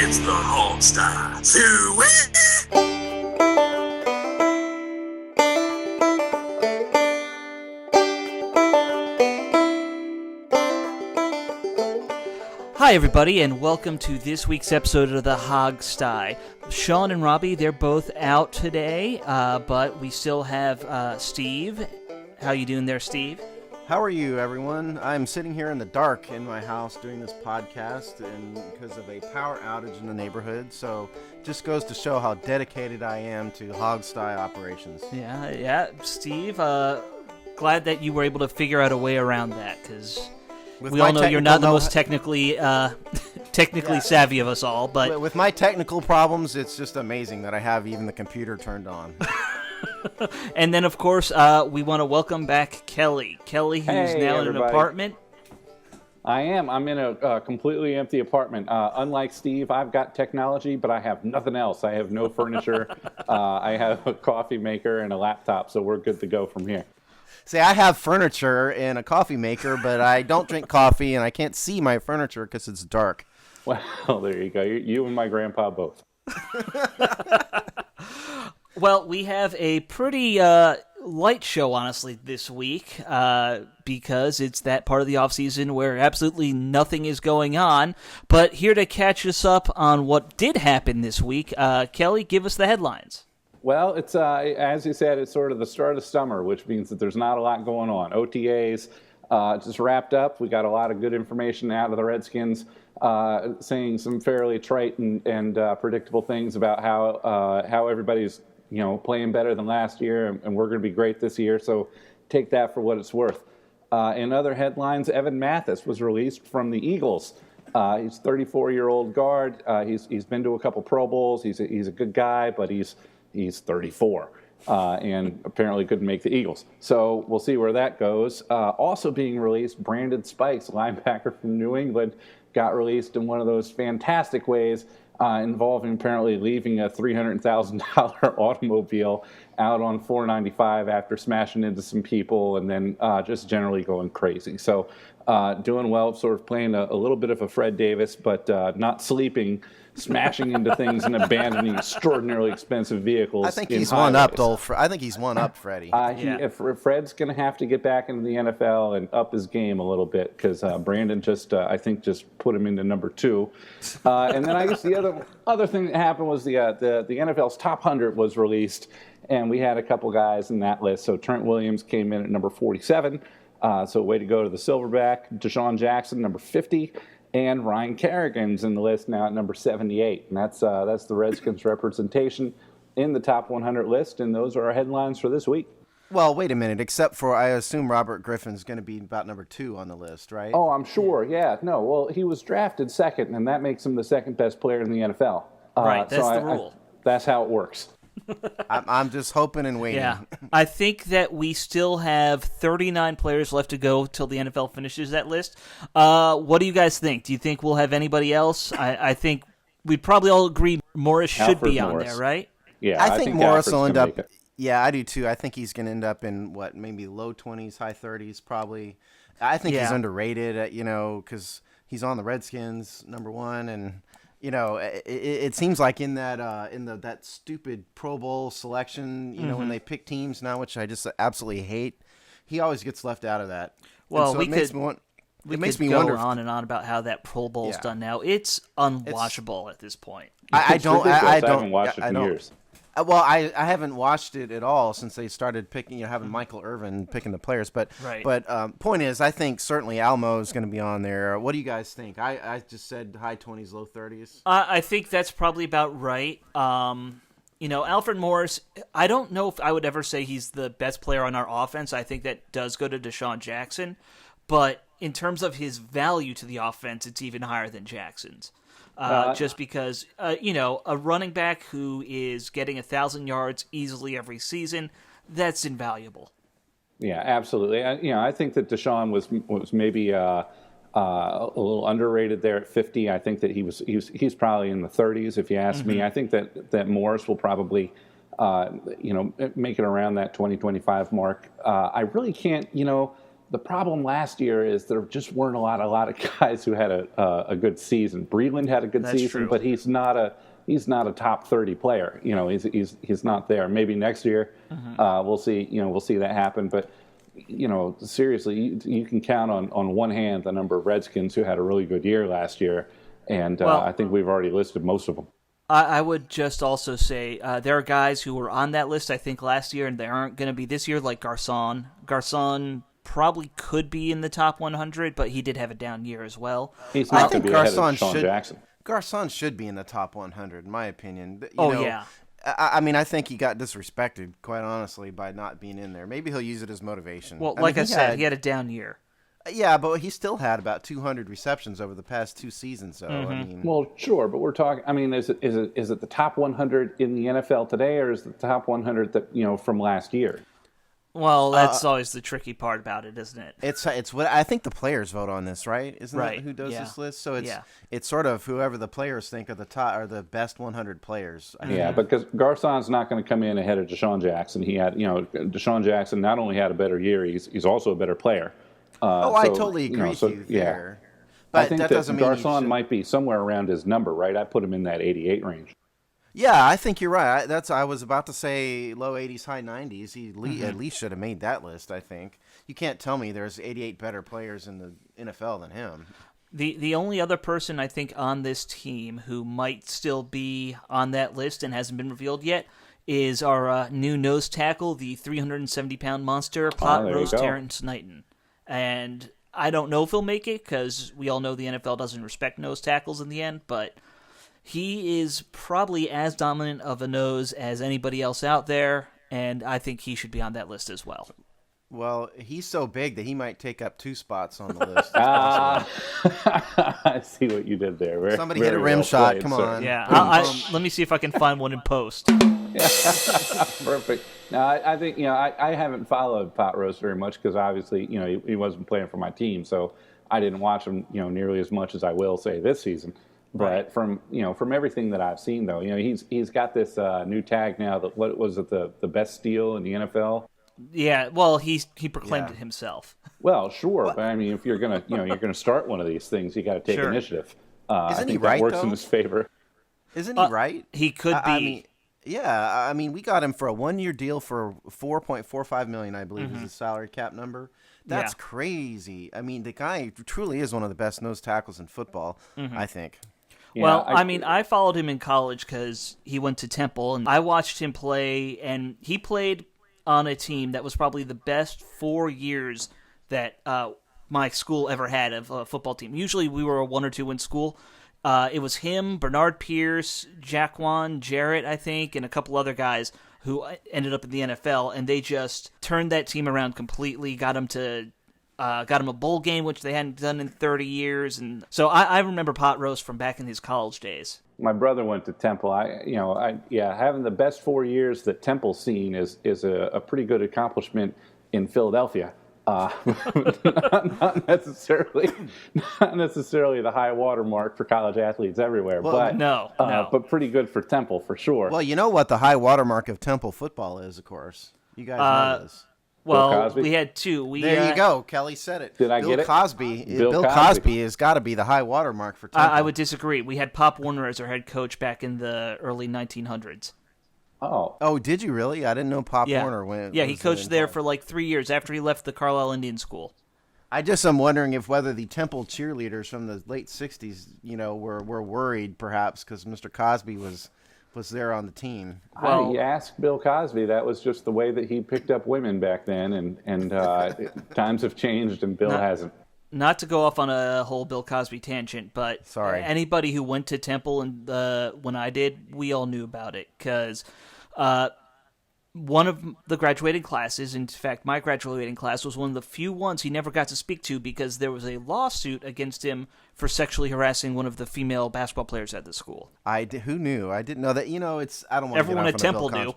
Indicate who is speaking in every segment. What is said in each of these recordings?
Speaker 1: It's the home style.
Speaker 2: Hi, everybody, and welcome to this week's episode of the Hog Sty. Sean and Robbie, they're both out today, but we still have Steve. How you doing there, Steve?
Speaker 3: How are you, everyone? I'm sitting here in the dark in my house doing this podcast and because of a power outage in the neighborhood, so just goes to show how dedicated I am to hog sty operations.
Speaker 2: Yeah, Steve, glad that you were able to figure out a way around that, because we all know you're not the most technically savvy of us all, but
Speaker 3: with my technical problems, it's just amazing that I have even the computer turned on.
Speaker 2: And then, of course, we want to welcome back Kelly. Kelly, who's now in an apartment.
Speaker 4: I am. I'm in a completely empty apartment. Unlike Steve, I've got technology, but I have nothing else. I have no furniture. I have a coffee maker and a laptop, so we're good to go from here.
Speaker 3: See, I have furniture and a coffee maker, but I don't drink coffee, and I can't see my furniture because it's dark.
Speaker 4: Well, there you go. You and my grandpa both.
Speaker 2: Well, we have a pretty light show, honestly, this week, because it's that part of the offseason where absolutely nothing is going on. But here to catch us up on what did happen this week, Kelly, give us the headlines.
Speaker 4: Well, it's as you said, it's sort of the start of summer, which means that there's not a lot going on. OTAs just wrapped up. We got a lot of good information out of the Redskins, saying some fairly trite and predictable things about how everybody's playing better than last year, and we're going to be great this year. So take that for what it's worth. In other headlines, Evan Mathis was released from the Eagles. He's a 34-year-old guard. He's been to a couple Pro Bowls. He's a good guy, but he's 34 and apparently couldn't make the Eagles. So we'll see where that goes. Also being released, Brandon Spikes, linebacker from New England, got released in one of those fantastic ways, involving apparently leaving a $300,000 automobile out on 495 after smashing into some people and then just generally going crazy. So doing well, sort of playing a little bit of a Fred Davis, but not sleeping, smashing into things and abandoning extraordinarily expensive vehicles.
Speaker 3: I think he's one up, I think he's one up, Freddie.
Speaker 4: Fred's going to have to get back into the NFL and up his game a little bit because Brandon I think just put him into number 2. And then I guess the other thing that happened was the NFL's top 100 was released, and we had a couple guys in that list. So Trent Williams came in at number 47. So way to go to the Silverback. Deshaun Jackson, number 50. And Ryan Kerrigan's in the list now at number 78. And that's the Redskins representation in the top 100 list. And those are our headlines for this week.
Speaker 3: Well, wait a minute. Except for, I assume Robert Griffin's going to be about number 2 on the list, right?
Speaker 4: Oh, I'm sure. Yeah. No, well, he was drafted second, and that makes him the second best player in the NFL.
Speaker 2: Right. That's the rule.
Speaker 4: That's how it works.
Speaker 3: I'm just hoping and waiting.
Speaker 2: Yeah, I think that we still have 39 players left to go till the NFL finishes that list. What do you guys think? Do you think we'll have anybody else? I think we'd probably all agree Morris should be on there, right?
Speaker 4: Yeah,
Speaker 3: I think Morris will end up. Yeah, I do too. I think he's going to end up in maybe low 20s, high 30s, probably. I think he's underrated, because he's on the Redskins, number 1, and. It seems like in that that stupid Pro Bowl selection, when they pick teams now, which I just absolutely hate, he always gets left out of that.
Speaker 2: Well,
Speaker 3: so
Speaker 2: we could
Speaker 3: wonder
Speaker 2: on and on about how that Pro Bowl's done now. It's unwatchable at this point.
Speaker 4: I haven't watched it in years.
Speaker 3: Well, I haven't watched it at all since they started picking, having Michael Irvin picking the players. But point is, I think certainly Almo is going to be on there. What do you guys think? I just said high 20s, low 30s.
Speaker 2: I think that's probably about right. Alfred Morris, I don't know if I would ever say he's the best player on our offense. I think that does go to Deshaun Jackson. But in terms of his value to the offense, it's even higher than Jackson's. Just because, a running back who is getting 1,000 yards easily every season, that's invaluable.
Speaker 4: Yeah, absolutely. I think that Deshaun was maybe a little underrated there at 50. I think that he's probably in the 30s, if you ask me. I think that Morris will probably, make it around that 20-25 mark. I really can't, the problem last year is there just weren't a lot of guys who had a good season. Breland had a good
Speaker 2: That's
Speaker 4: season,
Speaker 2: true.
Speaker 4: but he's not a top 30 player. He's not there. Maybe next year we'll see. We'll see that happen. But seriously, you can count on one hand the number of Redskins who had a really good year last year, and I think we've already listed most of them.
Speaker 2: I would just also say there are guys who were on that list, I think, last year, and they aren't going to be this year, like Garcon. Garcon probably could be in the top 100, but he did have a down year as well.
Speaker 4: He's not going to be ahead of
Speaker 3: Garcon
Speaker 4: Sean Jackson.
Speaker 3: Garcon should be in the top 100, in my opinion.
Speaker 2: Yeah.
Speaker 3: I mean, I think he got disrespected, quite honestly, by not being in there. Maybe he'll use it as motivation.
Speaker 2: Well, like I said, he had a down year.
Speaker 3: Yeah, but he still had about 200 receptions over the past 2 seasons. So I mean,
Speaker 4: Well, sure, but we're talking. I mean, is it the top 100 in the NFL today, or is it the top 100 that from last year?
Speaker 2: Well, that's always the tricky part about it, isn't it?
Speaker 3: it's what I think the players vote on this, right? Isn't
Speaker 2: Right,
Speaker 3: that who does
Speaker 2: yeah.
Speaker 3: this list? So
Speaker 2: Yeah.
Speaker 3: it's sort of whoever the players think are the best 100 players.
Speaker 4: Yeah, because Garcon's not going to come in ahead of Deshaun Jackson. He had, Deshaun Jackson not only had a better year, he's also a better player.
Speaker 3: I totally agree with you there. But
Speaker 4: I think that
Speaker 3: doesn't mean
Speaker 4: Garcon might be somewhere around his number, right? I put him in that 88 range.
Speaker 3: Yeah, I think you're right. I was about to say low 80s, high 90s. He at least should have made that list, I think. You can't tell me there's 88 better players in the NFL than him.
Speaker 2: The only other person I think on this team who might still be on that list and hasn't been revealed yet is our new nose tackle, the 370-pound monster, Pot Roast Terrence Knighton. And I don't know if he'll make it because we all know the NFL doesn't respect nose tackles in the end, but he is probably as dominant of a nose as anybody else out there, and I think he should be on that list as well.
Speaker 3: Well, he's so big that he might take up 2 spots on the list.
Speaker 4: I see what you did there.
Speaker 3: Somebody hit a rim shot.
Speaker 4: Played,
Speaker 3: Come
Speaker 4: sir.
Speaker 3: on.
Speaker 2: Yeah, let me see if I can find one in post.
Speaker 4: Perfect. Now, I think I haven't followed Pot Roast very much because obviously he wasn't playing for my team, so I didn't watch him nearly as much as I will say this season. But from everything that I've seen though, he's got this new tag now that what was it the best steal in the NFL.
Speaker 2: Yeah, well, he proclaimed it himself.
Speaker 4: Well, sure, but I mean, if you're gonna start one of these things, you got to take initiative. I think
Speaker 3: he right,
Speaker 4: that works
Speaker 3: though?
Speaker 4: in his favor.
Speaker 3: Isn't he right?
Speaker 2: He could be.
Speaker 3: I mean, we got him for a 1-year deal for $4.45 million, I believe, is the salary cap number. That's crazy. I mean, the guy truly is one of the best nose tackles in football, I think.
Speaker 4: Yeah,
Speaker 2: well, I followed him in college because he went to Temple, and I watched him play, and he played on a team that was probably the best 4 years that my school ever had of a football team. Usually we were a 1 or 2 win school. It was him, Bernard Pierce, Jaquan Jarrett, I think, and a couple other guys who ended up in the NFL, and they just turned that team around completely, got him a bowl game, which they hadn't done in 30 years. And so I remember Pot Roast from back in his college days.
Speaker 4: My brother went to Temple. Having the best 4 years that Temple's seen is a pretty good accomplishment in Philadelphia. Not necessarily the high water mark for college athletes everywhere, but pretty good for Temple for sure.
Speaker 3: Well, you know what the high water mark of Temple football is, of course. You guys know this.
Speaker 2: Well, we had 2.
Speaker 3: There you go. Kelly said it.
Speaker 4: Did I get it?
Speaker 3: Bill Cosby has got to be the high water mark for Temple.
Speaker 2: I would disagree. We had Pop Warner as our head coach back in the early 1900s.
Speaker 3: Oh, did you really? I didn't know Pop Warner went.
Speaker 2: Yeah, he coached there for like 3 years after he left the Carlisle Indian School.
Speaker 3: I just am wondering if whether the Temple cheerleaders from the late 60s, were worried perhaps because Mr. Cosby was there on the team.
Speaker 2: Well,
Speaker 4: you ask Bill Cosby, that was just the way that he picked up women back then, and times have changed and Bill hasn't.
Speaker 2: Not to go off on a whole Bill Cosby tangent, but
Speaker 3: Sorry.
Speaker 2: Anybody who went to Temple and when I did, we all knew about it because one of the graduating classes, in fact, my graduating class was one of the few ones he never got to speak to because there was a lawsuit against him for sexually harassing one of the female basketball players at the school.
Speaker 3: Who knew? I didn't know that. I don't want
Speaker 2: everyone
Speaker 3: to
Speaker 2: at Temple knew.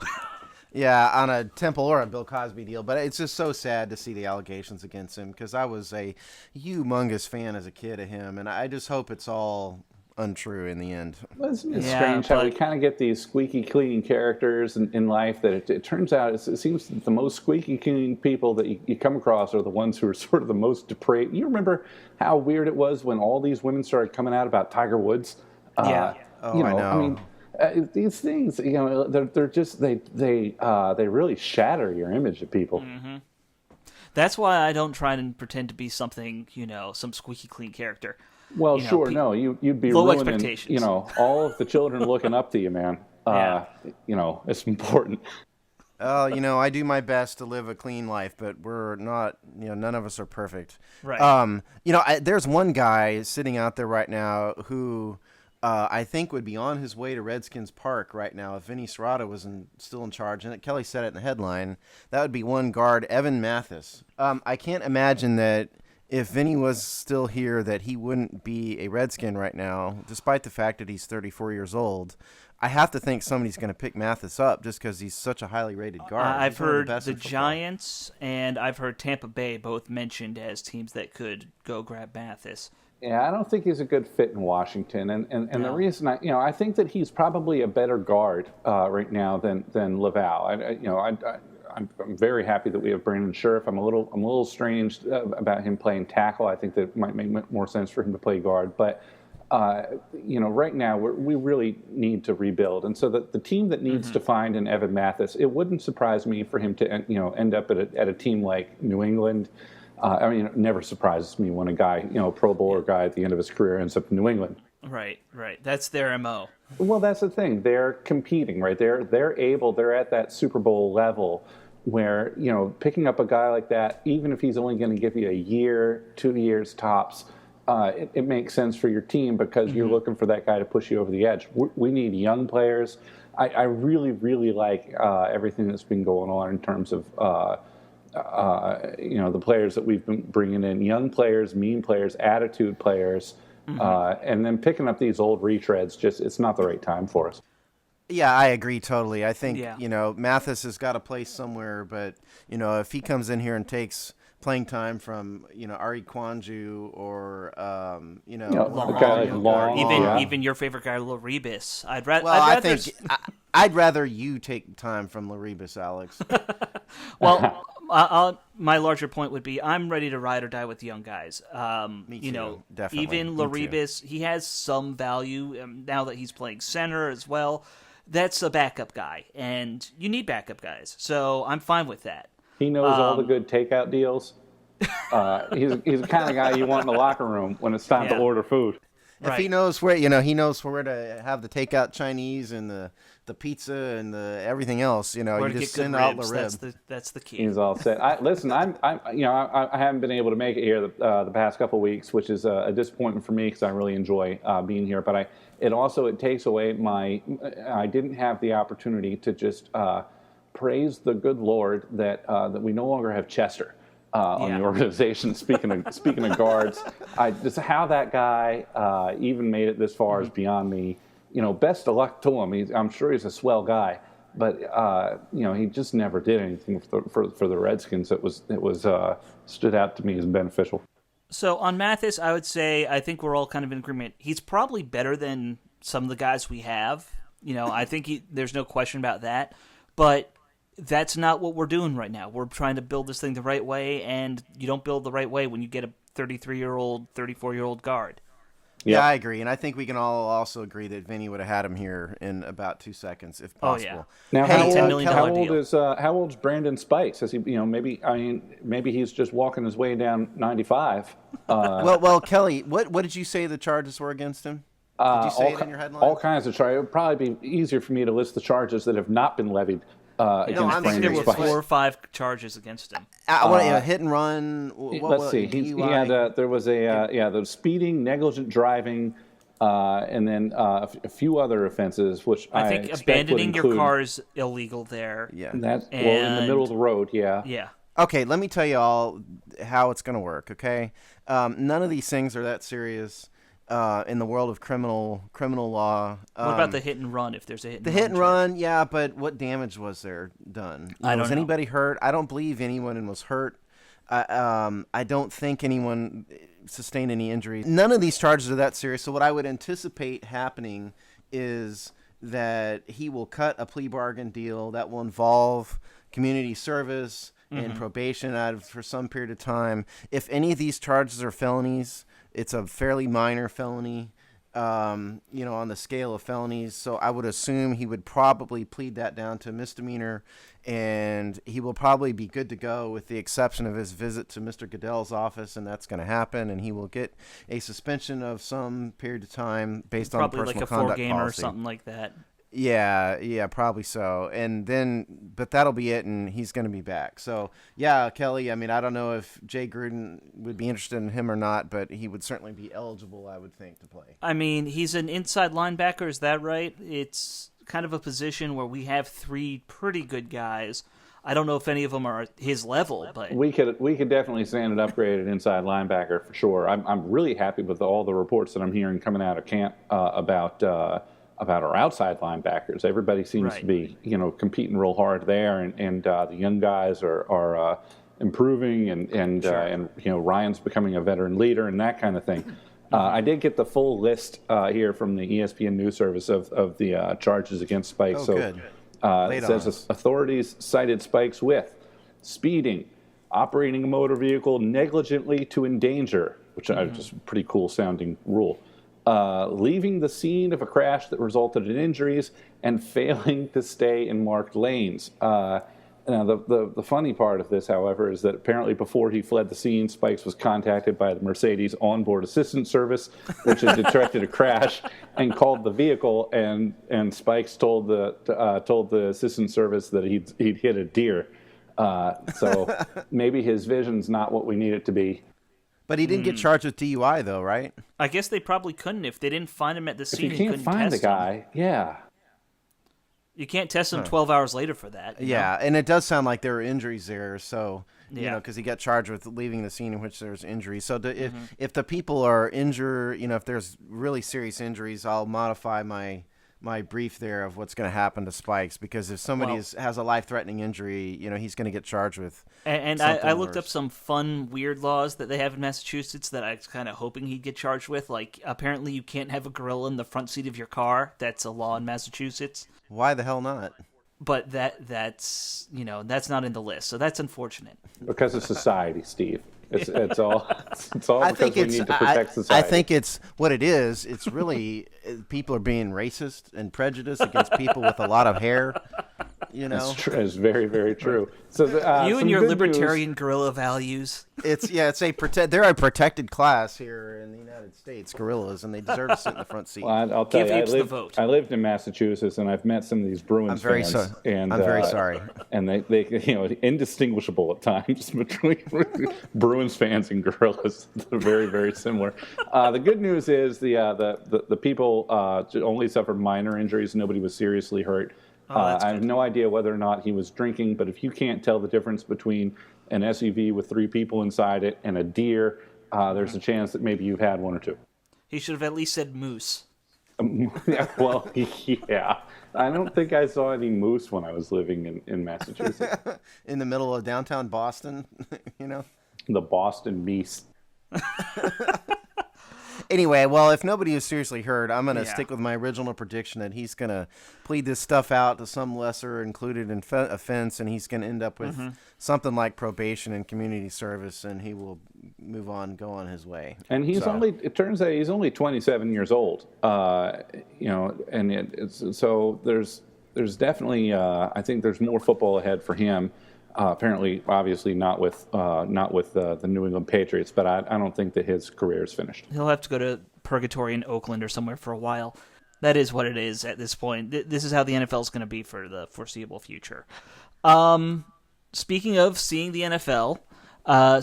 Speaker 3: Yeah, on a Temple or a Bill Cosby deal, but it's just so sad to see the allegations against him because I was a humongous fan as a kid of him, and I just hope it's all untrue in the end.
Speaker 4: It's strange how we kind of get these squeaky clean characters in life that it turns out it seems that the most squeaky clean people that you come across are the ones who are sort of the most depraved. You remember how weird it was when all these women started coming out about Tiger Woods?
Speaker 3: I know.
Speaker 4: I mean, these things, they're just they really shatter your image of people.
Speaker 2: Mm-hmm. That's why I don't try and pretend to be something, some squeaky clean character.
Speaker 4: Well, sure, no, you'd be
Speaker 2: low
Speaker 4: ruining,
Speaker 2: expectations.
Speaker 4: All of the children looking up to you, man. It's important.
Speaker 3: I do my best to live a clean life, but we're not, none of us are perfect.
Speaker 2: Right.
Speaker 3: There's one guy sitting out there right now who I think would be on his way to Redskins Park right now if Vinny Serrata was still in charge. And Kelly said it in the headline. That would be one guard, Evan Mathis. I can't imagine that if Vinny was still here that he wouldn't be a Redskin right now, despite the fact that he's 34 years old. I have to think somebody's going to pick Mathis up just because he's such a highly rated guard.
Speaker 2: I've heard the Giants and I've heard Tampa Bay both mentioned as teams that could go grab Mathis.
Speaker 4: Yeah, I don't think he's a good fit in Washington, and the reason I think that he's probably a better guard right now than Laval. I'm very happy that we have Brandon Scherf. I'm a little strange about him playing tackle. I think that it might make more sense for him to play guard, but right now we really need to rebuild, and so the team that needs to find an Evan Mathis, it wouldn't surprise me for him to end up at a team like New England. It never surprises me when a guy, Pro Bowler guy at the end of his career ends up in New England.
Speaker 2: Right. That's their MO.
Speaker 4: Well, that's the thing. They're competing, right? They're at that Super Bowl level where, picking up a guy like that, even if he's only going to give you a year, 2 years tops, it makes sense for your team because you're looking for that guy to push you over the edge. We need young players. I really, really like everything that's been going on in terms of the players that we've been bringing in, young players, mean players, attitude players, and then picking up these old retreads, it's not the right time for us.
Speaker 3: Yeah, I agree totally. I think, Mathis has got a place somewhere, but, if he comes in here and takes playing time from, Ari Kwanju or,
Speaker 2: even your favorite guy, Laribis.
Speaker 3: I'd rather you take time from Laribis, Alex.
Speaker 2: Well, my larger point would be I'm ready to ride or die with the young guys.
Speaker 3: Me too, definitely.
Speaker 2: Even Laribis, he has some value now that he's playing center as well. That's a backup guy, and you need backup guys. So I'm fine with that.
Speaker 4: He knows all the good takeout deals. He's the kind of guy you want in the locker room when it's time to order food.
Speaker 3: If he knows where, he knows where to have the takeout Chinese and the pizza and the everything else, you just send out the rib.
Speaker 2: That's the key.
Speaker 4: He's all set. I haven't been able to make it here the past couple of weeks, which is a disappointment for me because I really enjoy being here. But it takes away I didn't have the opportunity to just praise the good Lord that we no longer have Chester. On the organization. Speaking of guards, just how that guy even made it this far is beyond me. Best of luck to him. I'm sure he's a swell guy, but he just never did anything for the Redskins. It was stood out to me as beneficial.
Speaker 2: So on Mathis, I would say I think we're all kind of in agreement. He's probably better than some of the guys we have. I think there's no question about that, but that's not what we're doing right now. We're trying to build this thing the right way, and you don't build the right way when you get a 33-year-old, 34-year-old guard.
Speaker 3: Yeah, I agree, and I think we can all also agree that Vinny would have had him here in about 2 seconds, if possible.
Speaker 2: Now,
Speaker 4: how old's Brandon Spice? Has he, maybe he's just walking his way down 95.
Speaker 3: Well, Kelly, what did you say the charges were against him? Did you say it in your headline?
Speaker 4: All kinds of charges. It would probably be easier for me to list the charges that have not been levied.
Speaker 2: I think there were 4 or 5 charges against him.
Speaker 3: Hit and run.
Speaker 4: Let's see. He had there was the speeding, negligent driving, and then a few other offenses, which I
Speaker 2: think abandoning your car is illegal there.
Speaker 3: Yeah,
Speaker 4: in the middle of the road. Yeah.
Speaker 2: Yeah.
Speaker 3: Okay, let me tell you all how it's going to work. Okay, none of these things are that serious. In the world of criminal law.
Speaker 2: What about the hit and run, if there's a hit and run?
Speaker 3: The hit and run, yeah, but what damage was there done? Was anybody hurt? I don't believe anyone was hurt. I don't think anyone sustain any injuries. None of these charges are that serious. So what I would anticipate happening is that he will cut a plea bargain deal that will involve community service and probation for some period of time. If any of these charges are felonies, it's a fairly minor felony, on the scale of felonies. So I would assume he would probably plead that down to misdemeanor, and he will probably be good to go with the exception of his visit to Mr. Goodell's office, and that's going to happen, and he will get a suspension of some period of time based on personal conduct policy.
Speaker 2: Probably like a 4-gamer or something like that.
Speaker 3: Yeah, probably so. And then, but that'll be it, and he's going to be back. So, yeah, Kelly, I mean, I don't know if Jay Gruden would be interested in him or not, but he would certainly be eligible, I would think, to play.
Speaker 2: I mean, he's an inside linebacker, is that right? It's kind of a position where we have 3 pretty good guys. I don't know if any of them are his level, but
Speaker 4: we could definitely stand an upgrade at inside linebacker for sure. I'm really happy with all the reports that I'm hearing coming out of camp about our outside linebackers. Everybody seems to be, competing real hard there, and the young guys are improving, and Ryan's becoming a veteran leader and that kind of thing. I did get the full list here from the ESPN news service of the charges against Spikes.
Speaker 3: Good.
Speaker 4: It says authorities cited Spikes with speeding, operating a motor vehicle negligently to endanger, which is just a pretty cool sounding rule. Leaving the scene of a crash that resulted in injuries, and failing to stay in marked lanes. Now, the funny part of this, however, is that apparently before he fled the scene, Spikes was contacted by the Mercedes onboard assistance service, which had detected a crash and called the vehicle. And Spikes told the assistance service that he'd hit a deer. So maybe his vision's not what we need it to be.
Speaker 3: But he didn't get charged with DUI, though, right?
Speaker 2: I guess they probably couldn't if they didn't find him at the scene.
Speaker 4: If you can't find the guy, yeah.
Speaker 2: You can't test him 12 hours later for that.
Speaker 3: Yeah, and it does sound like there were injuries there, so,
Speaker 2: Yeah.
Speaker 3: Because he got charged with leaving the scene in which there's injuries. So if the people are injured, if there's really serious injuries, I'll modify my brief there of what's going to happen to Spikes, because if somebody has a life-threatening injury, he's going to get charged with
Speaker 2: And I looked up some fun, weird laws that they have in Massachusetts that I was kind of hoping he'd get charged with. Like, apparently you can't have a gorilla in the front seat of your car. That's a law in Massachusetts.
Speaker 3: Why the hell not?
Speaker 2: But that's not in the list, so that's unfortunate.
Speaker 4: Because of society, Steve. It's all because we need to protect society.
Speaker 3: I think it's what it is. It's really people are being racist and prejudiced against people with a lot of hair.
Speaker 4: That's true. It's very, very true. So
Speaker 2: you and your libertarian gorilla values.
Speaker 3: They're a protected class here in the United States, gorillas, and they deserve to sit in the front seat.
Speaker 4: Well, I'll tell you, I lived in Massachusetts, and I've met some of these Bruins fans.
Speaker 3: I'm very sorry.
Speaker 4: And they indistinguishable at times between Bruins fans and gorillas. They're very, very similar. The good news is the people only suffered minor injuries. Nobody was seriously hurt. I have no idea whether or not he was drinking, but if you can't tell the difference between an SUV with 3 people inside it and a deer, there's a chance that maybe you've had one or two.
Speaker 2: He should have at least said moose.
Speaker 4: Yeah. I don't think I saw any moose when I was living in Massachusetts.
Speaker 3: In the middle of downtown Boston,
Speaker 4: The Boston Meese.
Speaker 3: Anyway, well, if nobody is seriously hurt, I'm going to stick with my original prediction that he's going to plead this stuff out to some lesser included offense, and he's going to end up with something like probation and community service, and he will move on, go on his way.
Speaker 4: And it turns out he's only 27 years old, so there's definitely, I think there's more football ahead for him. Apparently, obviously not with the New England Patriots, but I don't think that his career is finished.
Speaker 2: He'll have to go to purgatory in Oakland or somewhere for a while. That is what it is at this point. This is how the NFL is going to be for the foreseeable future. Speaking of seeing the NFL,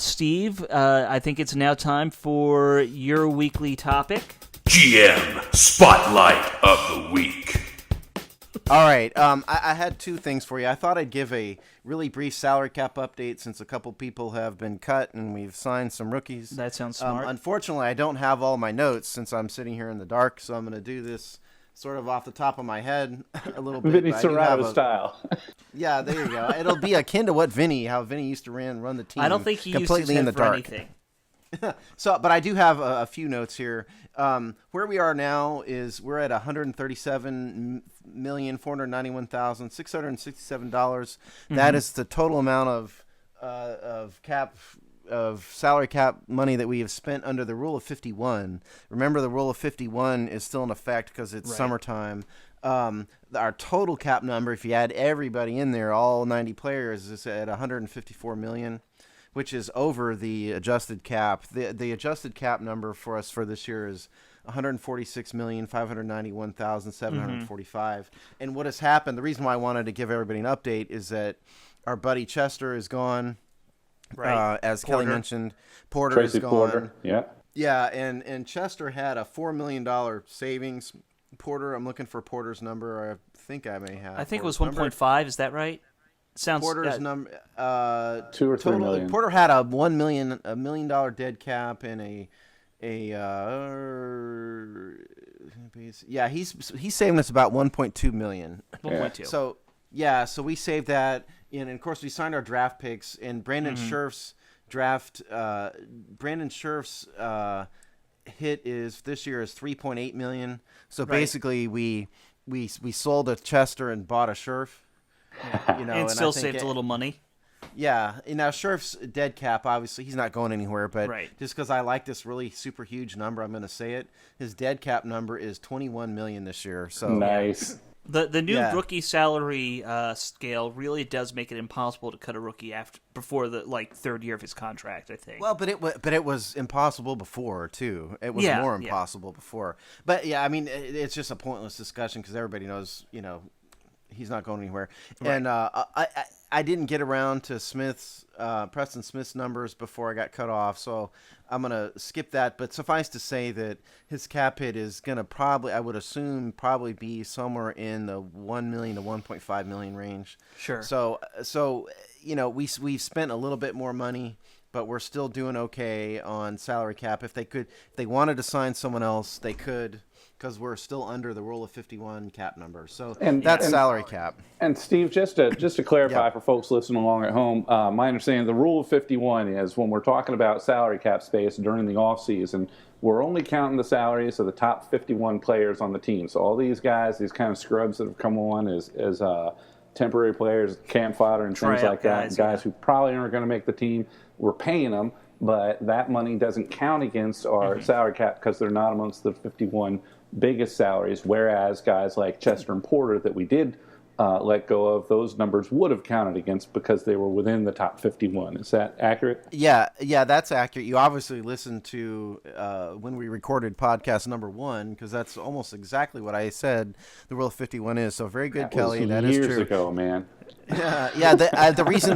Speaker 2: Steve, I think it's now time for your weekly topic.
Speaker 1: GM Spotlight of the Week.
Speaker 3: All right. I had 2 things for you. I thought I'd give a really brief salary cap update since a couple people have been cut and we've signed some rookies.
Speaker 2: That sounds smart.
Speaker 3: Unfortunately, I don't have all my notes since I'm sitting here in the dark, so I'm going to do this sort of off the top of my head a little bit.
Speaker 4: Vinny Serrano style.
Speaker 3: Yeah, there you go. It'll be akin to how Vinny used to run the team.
Speaker 2: I don't think he
Speaker 3: completely
Speaker 2: used his
Speaker 3: in
Speaker 2: head
Speaker 3: the
Speaker 2: for
Speaker 3: dark.
Speaker 2: anything.
Speaker 3: But I do have a few notes here. Where we are now is we're at $137,491,667. That is the total amount of salary cap money that we have spent under the Rule of 51. Remember, the Rule of 51 is still in effect because it's summertime. Our total cap number, if you add everybody in there, all 90 players, is at $154 million. Which is over the adjusted cap. The adjusted cap number for us for this year is $146,591,745. And what has happened, the reason why I wanted to give everybody an update is that our buddy Chester is gone.
Speaker 2: Right.
Speaker 3: As
Speaker 2: Porter.
Speaker 3: Kelly mentioned, Porter
Speaker 4: Tracy
Speaker 3: is gone.
Speaker 4: Porter, yeah.
Speaker 3: Yeah, and Chester had a $4 million savings. Porter, I'm looking for Porter's number. I think I may have.
Speaker 2: I think it was
Speaker 3: Porter's
Speaker 2: 1.5. Is that right? Sounds
Speaker 3: Porter's number
Speaker 4: 2 or 3 million.
Speaker 3: Porter had a $1 million dead cap and he's saving us about 1.2 million.
Speaker 2: 1.2.
Speaker 3: So we saved that, and of course we signed our draft picks, and Brandon Scherf's draft. Brandon Scherf's hit is this year is 3.8 million. So basically we sold a Chester and bought a Scherf.
Speaker 2: And still saved a little money.
Speaker 3: Yeah. Now, Scherf's dead cap, obviously, he's not going anywhere. But just because I like this really super huge number, I'm going to say it. His dead cap number is $21 million this year. So
Speaker 4: nice.
Speaker 2: The new rookie salary scale really does make it impossible to cut a rookie before the third year of his contract, I think.
Speaker 3: Well, but it was impossible before too. It was more impossible before. But yeah, I mean, it's just a pointless discussion because everybody knows, he's not going anywhere. Right. And I didn't get around to Preston Smith's numbers before I got cut off, so I'm going to skip that. But suffice to say that his cap hit is going to I would assume, be somewhere in the 1 million to 1.5 million range.
Speaker 2: Sure.
Speaker 3: So we've spent a little bit more money, but we're still doing okay on salary cap. If they wanted to sign someone else, they could, because we're still under the Rule of 51 cap number. So that's salary cap.
Speaker 4: And Steve, just to clarify for folks listening along at home, my understanding of the Rule of 51 is when we're talking about salary cap space during the offseason, we're only counting the salaries of the top 51 players on the team. So all these guys, these kind of scrubs that have come on as temporary players, camp fodder and things like that, and guys who probably aren't going to make the team, we're paying them, but that money doesn't count against our salary cap because they're not amongst the 51 biggest salaries, whereas guys like Chester and Porter that we did let go of, those numbers would have counted against because they were within the top 51. Is that accurate?
Speaker 3: Yeah, that's accurate. You obviously listened to when we recorded podcast number 1, because that's almost exactly what I said the Rule of 51 is. So very good, Kelly. That is true.
Speaker 4: Years ago, man.
Speaker 3: The reason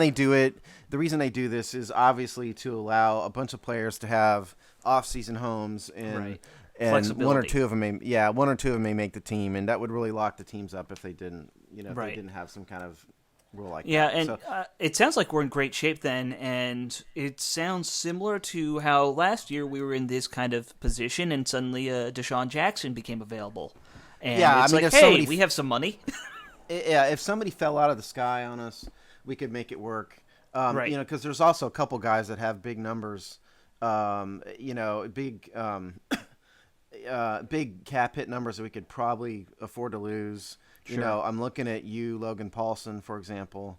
Speaker 3: they do this is obviously to allow a bunch of players to have off-season homes and one or two of them may make the team, and that would really lock the teams up if they didn't, they didn't have some kind of rule like that.
Speaker 2: Yeah, and it sounds like we're in great shape then, and it sounds similar to how last year we were in this kind of position, and suddenly Deshaun Jackson became available. And hey, we have some money.
Speaker 3: If somebody fell out of the sky on us, we could make it work. Because there's also a couple guys that have big numbers, big cap hit numbers that we could probably afford to lose. Sure. I'm looking at you, Logan Paulson, for example.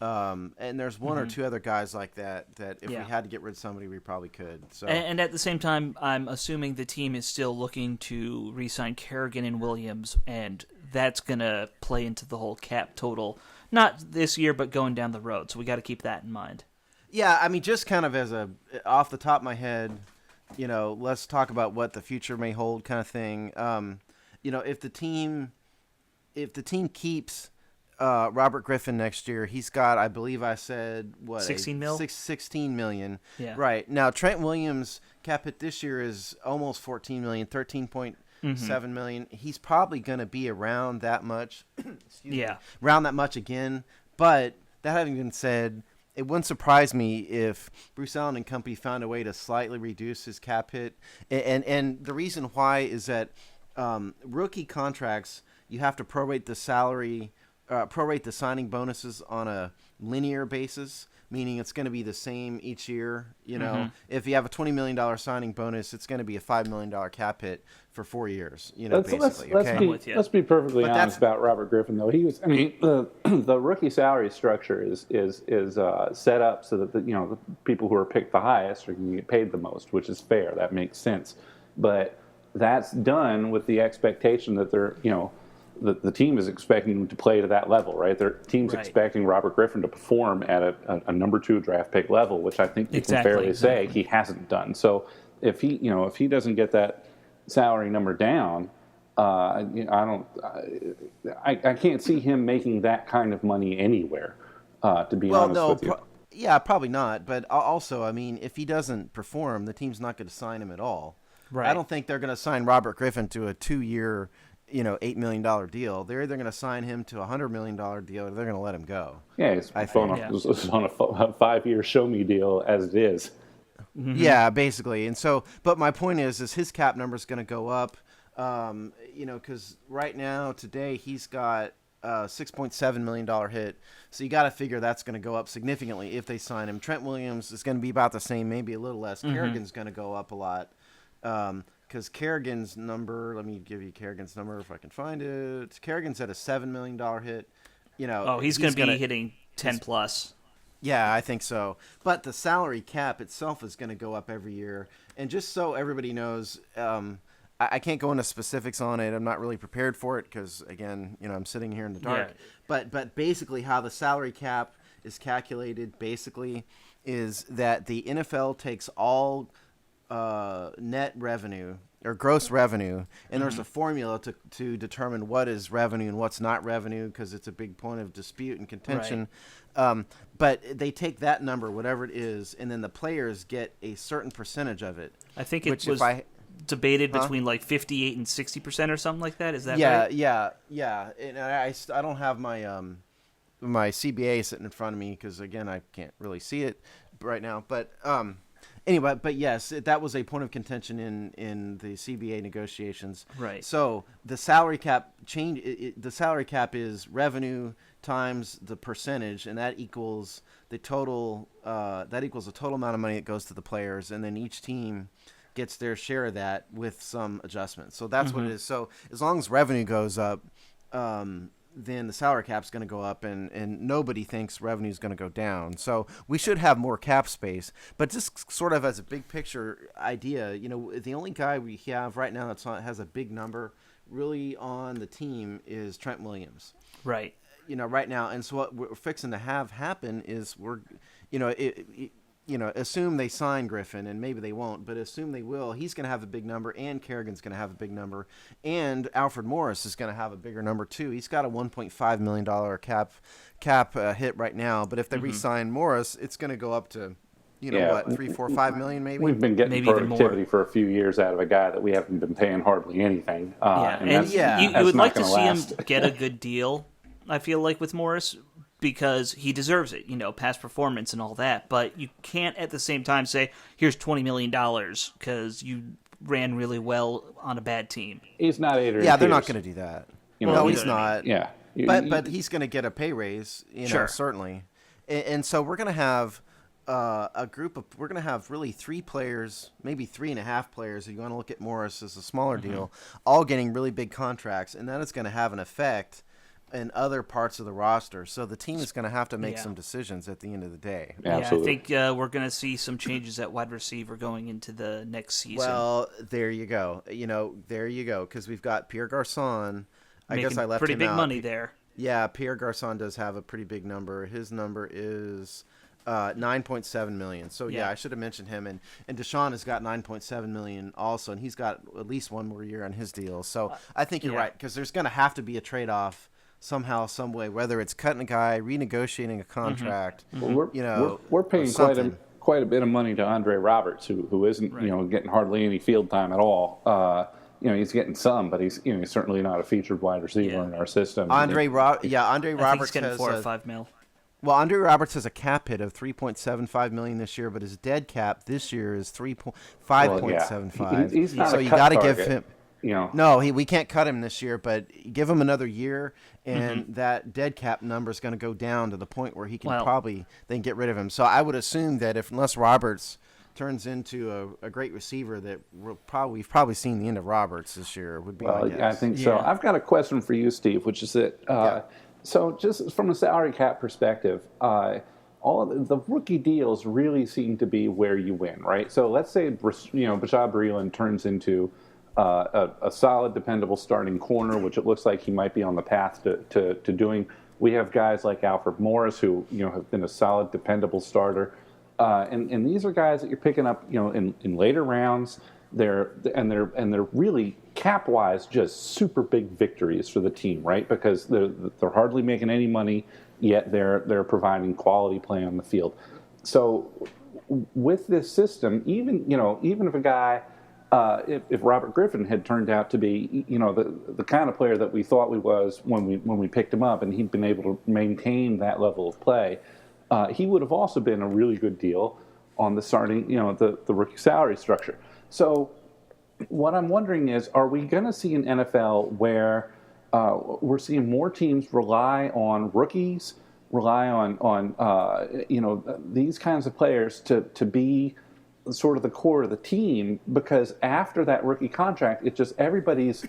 Speaker 3: And there's one or two other guys like that if we had to get rid of somebody, we probably could. So
Speaker 2: and at the same time, I'm assuming the team is still looking to re-sign Kerrigan and Williams, and that's going to play into the whole cap total. Not this year, but going down the road. So we got to keep that in mind. Yeah,
Speaker 3: I mean, just kind of as off the top of my head, let's talk about what the future may hold, kind of thing. If the team keeps Robert Griffin next year, he's got, I believe I said, 16 million.
Speaker 2: Yeah.
Speaker 3: Right. Now, Trent Williams' cap hit this year is almost 14 million, 13.7 million. He's probably going to be around that much. Around that much again. But that having been said, it wouldn't surprise me if Bruce Allen and company found a way to slightly reduce his cap hit. And the reason why is that rookie contracts, you have to prorate the signing bonuses on a linear basis, meaning it's going to be the same each year. If you have a $20 million signing bonus, it's going to be a $5 million cap hit for 4 years. Basically.
Speaker 4: Let's be perfectly honest about Robert Griffin, though. The rookie salary structure is set up so that the people who are picked the highest are going to get paid the most, which is fair. That makes sense, but that's done with the expectation that the team is expecting him to play to that level, right? Their team's expecting Robert Griffin to perform at a number 2 draft pick level, which I think you can fairly say he hasn't done. So if he doesn't get that salary number down, I can't see him making that kind of money anywhere. To be honest with you.
Speaker 3: Yeah, probably not. But also, if he doesn't perform, the team's not going to sign him at all. Right. I don't think they're going to sign Robert Griffin to a 2-year, $8 million deal. They're either going to sign him to a $100 million deal, or they're going to let him go.
Speaker 4: Yeah, he's on a 5-year show me deal as it is.
Speaker 3: Mm-hmm. Yeah, basically. And so, but my point is his cap number is going to go up. Because right now, today, he's got a $6.7 million hit. So you got to figure that's going to go up significantly if they sign him. Trent Williams is going to be about the same, maybe a little less. Mm-hmm. Kerrigan's going to go up a lot. Because Kerrigan's number, let me give you Kerrigan's number if I can find it. Kerrigan's at a $7 million hit.
Speaker 2: He's going to be hitting 10 plus.
Speaker 3: Yeah, I think so. But the salary cap itself is going to go up every year. And just so everybody knows, I can't go into specifics on it. I'm not really prepared for it because, again, I'm sitting here in the dark. Yeah. But basically how the salary cap is calculated basically is that the NFL takes all net revenue or gross revenue, and there's a formula to determine what is revenue and what's not revenue because it's a big point of dispute and contention. Right. But they take that number, whatever it is, and then the players get a certain percentage of it.
Speaker 2: I think it was debated between like 58 and 60% or something like that. Is that right?
Speaker 3: Yeah. And I don't have my my CBA sitting in front of me because, again, I can't really see it right now. But anyway, but yes, that was a point of contention in the CBA negotiations.
Speaker 2: Right.
Speaker 3: So the salary cap the salary cap is revenue times the percentage, and that equals the total. That equals the total amount of money that goes to the players, and then each team gets their share of that with some adjustments. So that's what it is. So as long as revenue goes up, then the salary cap's going to go up, and nobody thinks revenue is going to go down. So we should have more cap space. But just sort of as a big picture idea, the only guy we have right now that has a big number really on the team is Trent Williams.
Speaker 2: Right.
Speaker 3: Right now. And so what we're fixing to have happen is assume they sign Griffin, and maybe they won't, but assume they will. He's going to have a big number, and Kerrigan's going to have a big number, and Alfred Morris is going to have a bigger number too. He's got a $1.5 million cap hit right now, but if they re-sign Morris, it's going to go up to 3, 4, 5 million maybe.
Speaker 4: We've been getting productivity for a few years out of a guy that we haven't been paying hardly anything.
Speaker 2: You would like to see him get a good deal, I feel like, with Morris, because he deserves it, past performance and all that. But you can't at the same time say, here's $20 million because you ran really well on a bad team.
Speaker 4: He's not Adrian
Speaker 3: Yeah, they're
Speaker 4: Peters.
Speaker 3: not going to do that. No, he's not.
Speaker 4: Yeah.
Speaker 3: But he's going to get a pay raise, certainly. And so we're going to have we're going to have really 3 players, maybe 3.5 players, if you want to look at Morris as a smaller deal, all getting really big contracts. And that is going to have an effect in other parts of the roster. So the team is going to have to make some decisions at the end of the day.
Speaker 4: Absolutely.
Speaker 2: I think we're going to see some changes at wide receiver going into the next season.
Speaker 3: Well, there you go. Because we've got Pierre Garçon. I guess I left
Speaker 2: pretty
Speaker 3: him
Speaker 2: big
Speaker 3: out.
Speaker 2: Money there.
Speaker 3: Yeah, Pierre Garçon does have a pretty big number. His number is $9.7 million. So I should have mentioned him. And Deshaun has got $9.7 million also, and he's got at least one more year on his deal. So I think you're right, because there's going to have to be a trade-off somehow, some way, whether it's cutting a guy, renegotiating a contract.
Speaker 4: Well, we're paying quite a bit of money to Andre Roberts, who isn't getting hardly any field time at all. He's getting some, but he's certainly not a featured wide receiver in our system.
Speaker 3: Andre Roberts
Speaker 2: he's getting $4 or $5 mil.
Speaker 3: Well, Andre Roberts has a cap hit of $3.75 million this year, but his dead cap this year is $5.75.
Speaker 4: He's not
Speaker 3: so you got to give him. No, we can't cut him this year, but give him another year, and that dead cap number is going to go down to the point where he can probably then get rid of him. So I would assume that unless Roberts turns into a great receiver, that we've probably seen the end of Roberts this year. Would be my guess.
Speaker 4: I think so. I've got a question for you, Steve, which is that so just from a salary cap perspective, all of the rookie deals really seem to be where you win, right? So let's say Bashaud Breeland turns into a solid, dependable starting corner, which it looks like he might be on the path to doing. We have guys like Alfred Morris who have been a solid, dependable starter, and these are guys that you're picking up in later rounds. They're really cap-wise just super big victories for the team, right? Because they're hardly making any money, yet they're providing quality play on the field. So with this system, even if a guy, if Robert Griffin had turned out to be the kind of player that we thought he was when we picked him up, and he'd been able to maintain that level of play, he would have also been a really good deal on the starting the rookie salary structure. So what I'm wondering is, are we going to see an NFL where we're seeing more teams rely on rookies, rely on these kinds of players to be sort of the core of the team? Because after that rookie contract, it just everybody's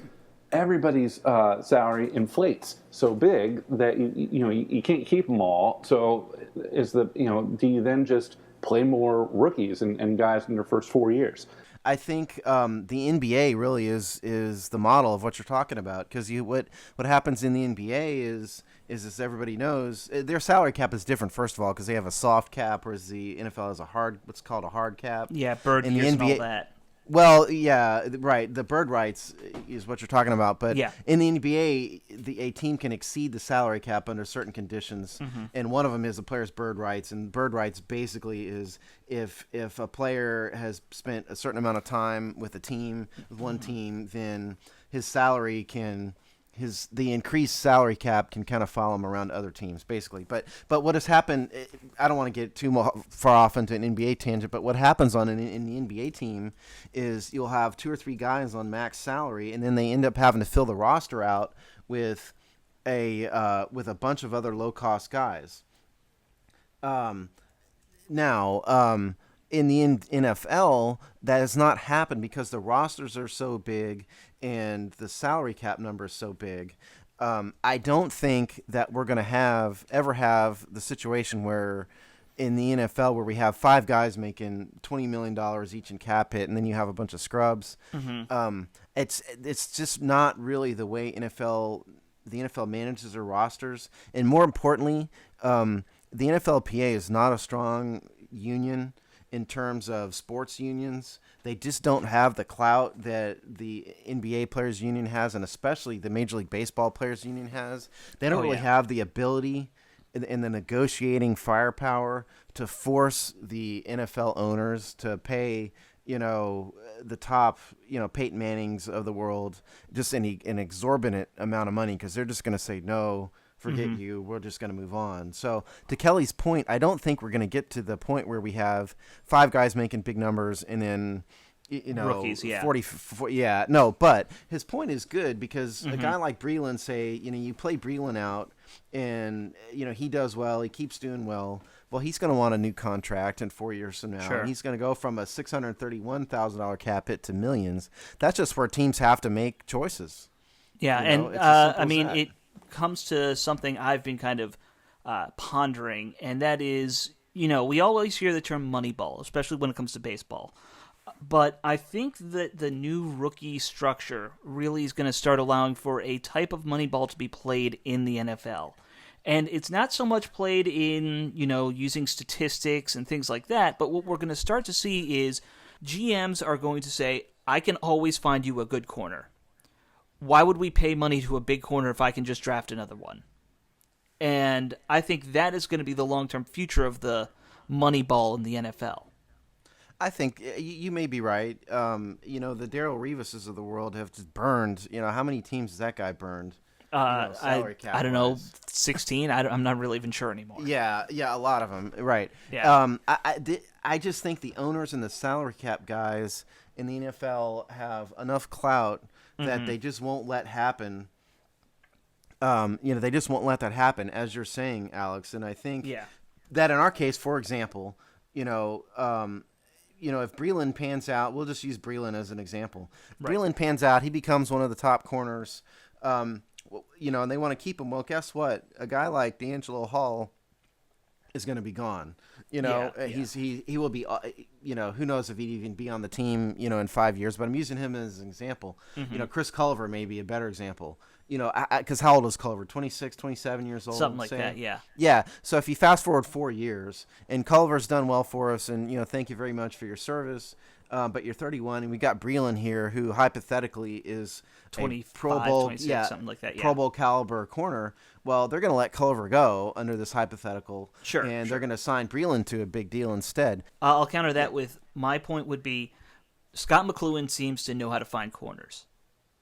Speaker 4: salary inflates so big that you can't keep them all. So do you then just play more rookies and guys in their first 4 years?
Speaker 3: I think the NBA really is the model of what you're talking about, because what happens in the NBA is as everybody knows, their salary cap is different, first of all, because they have a soft cap, whereas the NFL has what's called a hard cap.
Speaker 2: Yeah, bird years and all that.
Speaker 3: Well, yeah, right. The bird rights is what you're talking about, but in the NBA, a team can exceed the salary cap under certain conditions, and one of them is a player's bird rights. And bird rights basically is if a player has spent a certain amount of time with one team, then his salary the increased salary cap can kind of follow him around other teams, basically. But what has happened, I don't want to get too far off into an NBA tangent, but what happens in the NBA team is you'll have 2 or 3 guys on max salary, and then they end up having to fill the roster out with a bunch of other low cost guys. Now, in the NFL, that has not happened because the rosters are so big and the salary cap number is so big. I don't think that we're going to ever have the situation where in the NFL where we have 5 guys making $20 million each in cap hit, and then you have a bunch of scrubs. It's just not really the way the NFL manages their rosters. And more importantly, the NFLPA is not a strong union in terms of sports unions. They just don't have the clout that the NBA Players Union has, and especially the Major League Baseball Players Union has. They don't really have the ability and the negotiating firepower to force the NFL owners to pay, the top, Peyton Mannings of the world just an exorbitant amount of money, because they're just going to say, no, forget you, we're just going to move on. So to Kelly's point, I don't think we're going to get to the point where we have 5 guys making big numbers and then
Speaker 2: rookies,
Speaker 3: 40, no, but his point is good, because a guy like Breeland, say, you play Breeland out and he does well, he keeps doing well. Well, he's going to want a new contract in 4 years from now.
Speaker 2: Sure.
Speaker 3: And he's going to go from a $631,000 cap hit to millions. That's just where teams have to make choices.
Speaker 2: Yeah, and it comes to something I've been kind of pondering, and that is, we always hear the term Moneyball, especially when it comes to baseball. But I think that the new rookie structure really is going to start allowing for a type of Moneyball to be played in the NFL. And it's not so much played in, using statistics and things like that, but what we're going to start to see is GMs are going to say, I can always find you a good corner. Why would we pay money to a big corner if I can just draft another one? And I think that is going to be the long-term future of the money ball in the NFL.
Speaker 3: I think you may be right. The Darrelle Revises of the world have just burned. How many teams has that guy burned? salary cap.
Speaker 2: I don't know, 16. I'm not really even sure anymore.
Speaker 3: Yeah, a lot of them. Right.
Speaker 2: Yeah.
Speaker 3: I just think the owners and the salary cap guys in the NFL have enough clout that they just won't let happen. They just won't let that happen, as you're saying, Alex. And I think that in our case, for example, if Breeland pans out, we'll just use Breeland as an example. Right. Breeland pans out, he becomes one of the top corners. And they want to keep him. Well, guess what? A guy like D'Angelo Hall is going to be gone. He will be. Who knows if he'd even be on the team. In 5 years. But I'm using him as an example. Chris Culver may be a better example. Because how old is Culver? 26, 27 years old.
Speaker 2: Something like that. Yeah.
Speaker 3: Yeah. So if you fast forward 4 years, and Culver's done well for us, and thank you very much for your service. But you're 31, and we got Breeland here, who hypothetically is
Speaker 2: 25,
Speaker 3: Pro Bowl,
Speaker 2: 26, something like that. Yeah.
Speaker 3: Pro Bowl caliber corner. Well, they're going to let Culver go under this hypothetical,
Speaker 2: sure,
Speaker 3: and they're going to sign Breeland to a big deal instead.
Speaker 2: I'll counter that with my point would be Scott McCloughan seems to know how to find corners.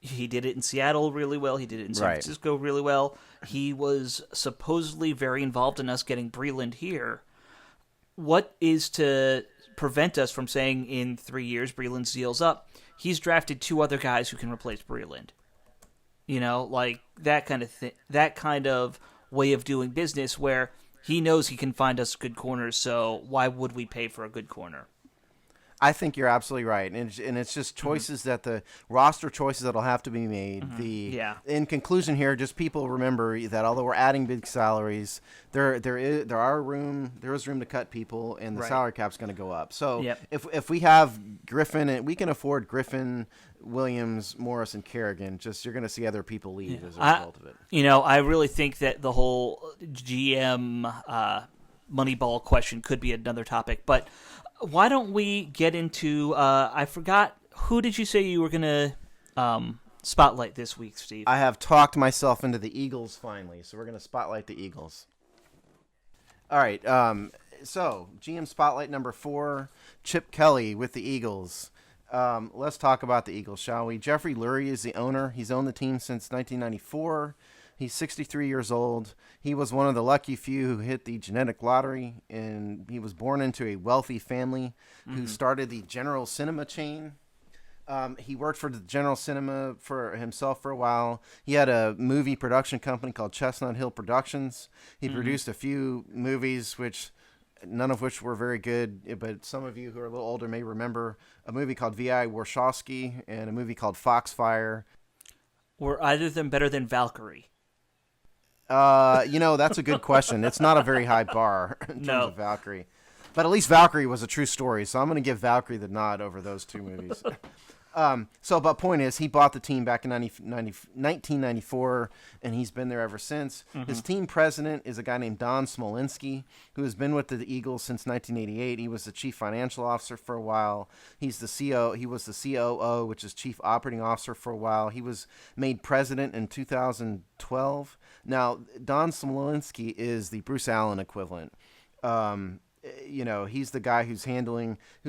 Speaker 2: He did it in Seattle really well. He did it in San Francisco really well. He was supposedly very involved in us getting Breeland here. What is to prevent us from saying in 3 years Breeland's deal's up? He's drafted 2 other guys who can replace Breeland. Like that kind of thing, that kind of way of doing business where he knows he can find us good corners. So why would we pay for a good corner?
Speaker 3: I think you're absolutely right, and it's just choices that the roster choices that'll have to be made. In conclusion, here, just people remember that although we're adding big salaries, there is room to cut people, and the salary cap's going to go up. So if we have Griffin, and we can afford Griffin, Williams, Morris, and Kerrigan, you're going to see other people leave as a result of it.
Speaker 2: I really think that the whole GM Moneyball question could be another topic, but. Why don't we get into, I forgot, who did you say you were going to spotlight this week, Steve?
Speaker 3: I have talked myself into the Eagles finally, so we're going to spotlight the Eagles. All right, so GM Spotlight number 4, Chip Kelly with the Eagles. Let's talk about the Eagles, shall we? Jeffrey Lurie is the owner. He's owned the team since 1994. He's 63 years old. He was one of the lucky few who hit the genetic lottery, and he was born into a wealthy family who started the General Cinema chain. He worked for the General Cinema for himself for a while. He had a movie production company called Chestnut Hill Productions. He produced a few movies, none of which were very good, but some of you who are a little older may remember a movie called V.I. Warshawski and a movie called Foxfire.
Speaker 2: Were either of them better than Valkyrie?
Speaker 3: That's a good question. It's not a very high bar in terms of Valkyrie. But at least Valkyrie was a true story, so I'm going to give Valkyrie the nod over those 2 movies. But point is, he bought the team back in 1994, and he's been there ever since. His team president is a guy named Don Smolinski, who has been with the Eagles since 1988. He was the chief financial officer for a while. He was the COO, which is chief operating officer for a while. He was made president in 2012. Now, Don Smolinski is the Bruce Allen equivalent. He's the guy who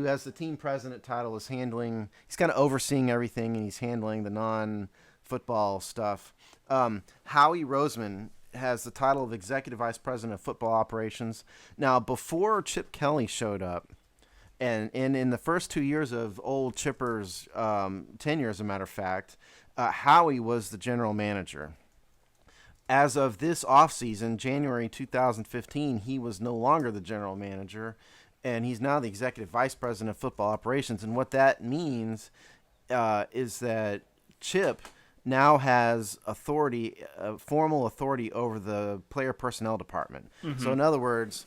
Speaker 3: has the team president title, he's kind of overseeing everything, and he's handling the non-football stuff. Howie Roseman has the title of executive vice president of football operations. Now, before Chip Kelly showed up, and in the first 2 years of old Chipper's tenure, as a matter of fact, Howie was the general manager. As of this offseason, January 2015, he was no longer the general manager, and he's now the executive vice president of football operations. And what that means is that Chip now has formal authority over the player personnel department. So in other words,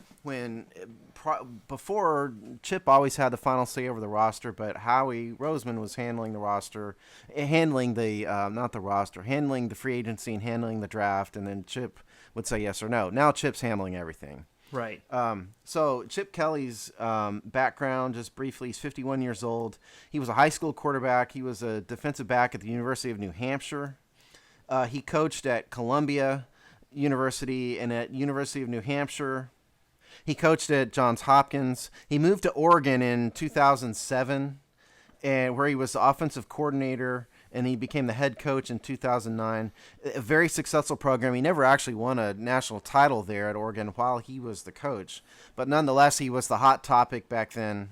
Speaker 3: before, Chip always had the final say over the roster, but Howie Roseman was handling the roster, handling the free agency and handling the draft, and then Chip would say yes or no. Now Chip's handling everything.
Speaker 2: Right.
Speaker 3: So Chip Kelly's background, just briefly, he's 51 years old. He was a high school quarterback. He was a defensive back at the University of New Hampshire. He coached at Columbia University and at University of New Hampshire. He coached at Johns Hopkins. He moved to Oregon in 2007, and where he was the offensive coordinator and he became the head coach in 2009. A very successful program. He never actually won a national title there at Oregon while he was the coach, but nonetheless, he was the hot topic back then,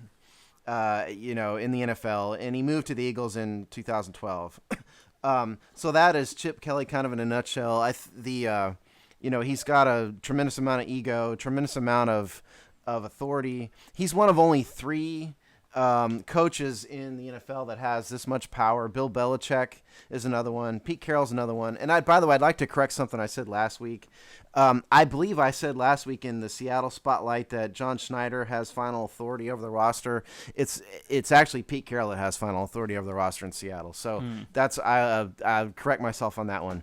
Speaker 3: in the NFL, and he moved to the Eagles in 2012. So that is Chip Kelly kind of in a nutshell. He's got a tremendous amount of ego, tremendous amount of authority. He's one of only 3 coaches in the NFL that has this much power. Bill Belichick is another one. Pete Carroll's another one. And by the way, I'd like to correct something I said last week. I believe I said last week in the Seattle Spotlight that John Schneider has final authority over the roster. It's actually Pete Carroll that has final authority over the roster in Seattle. So I correct myself on that one.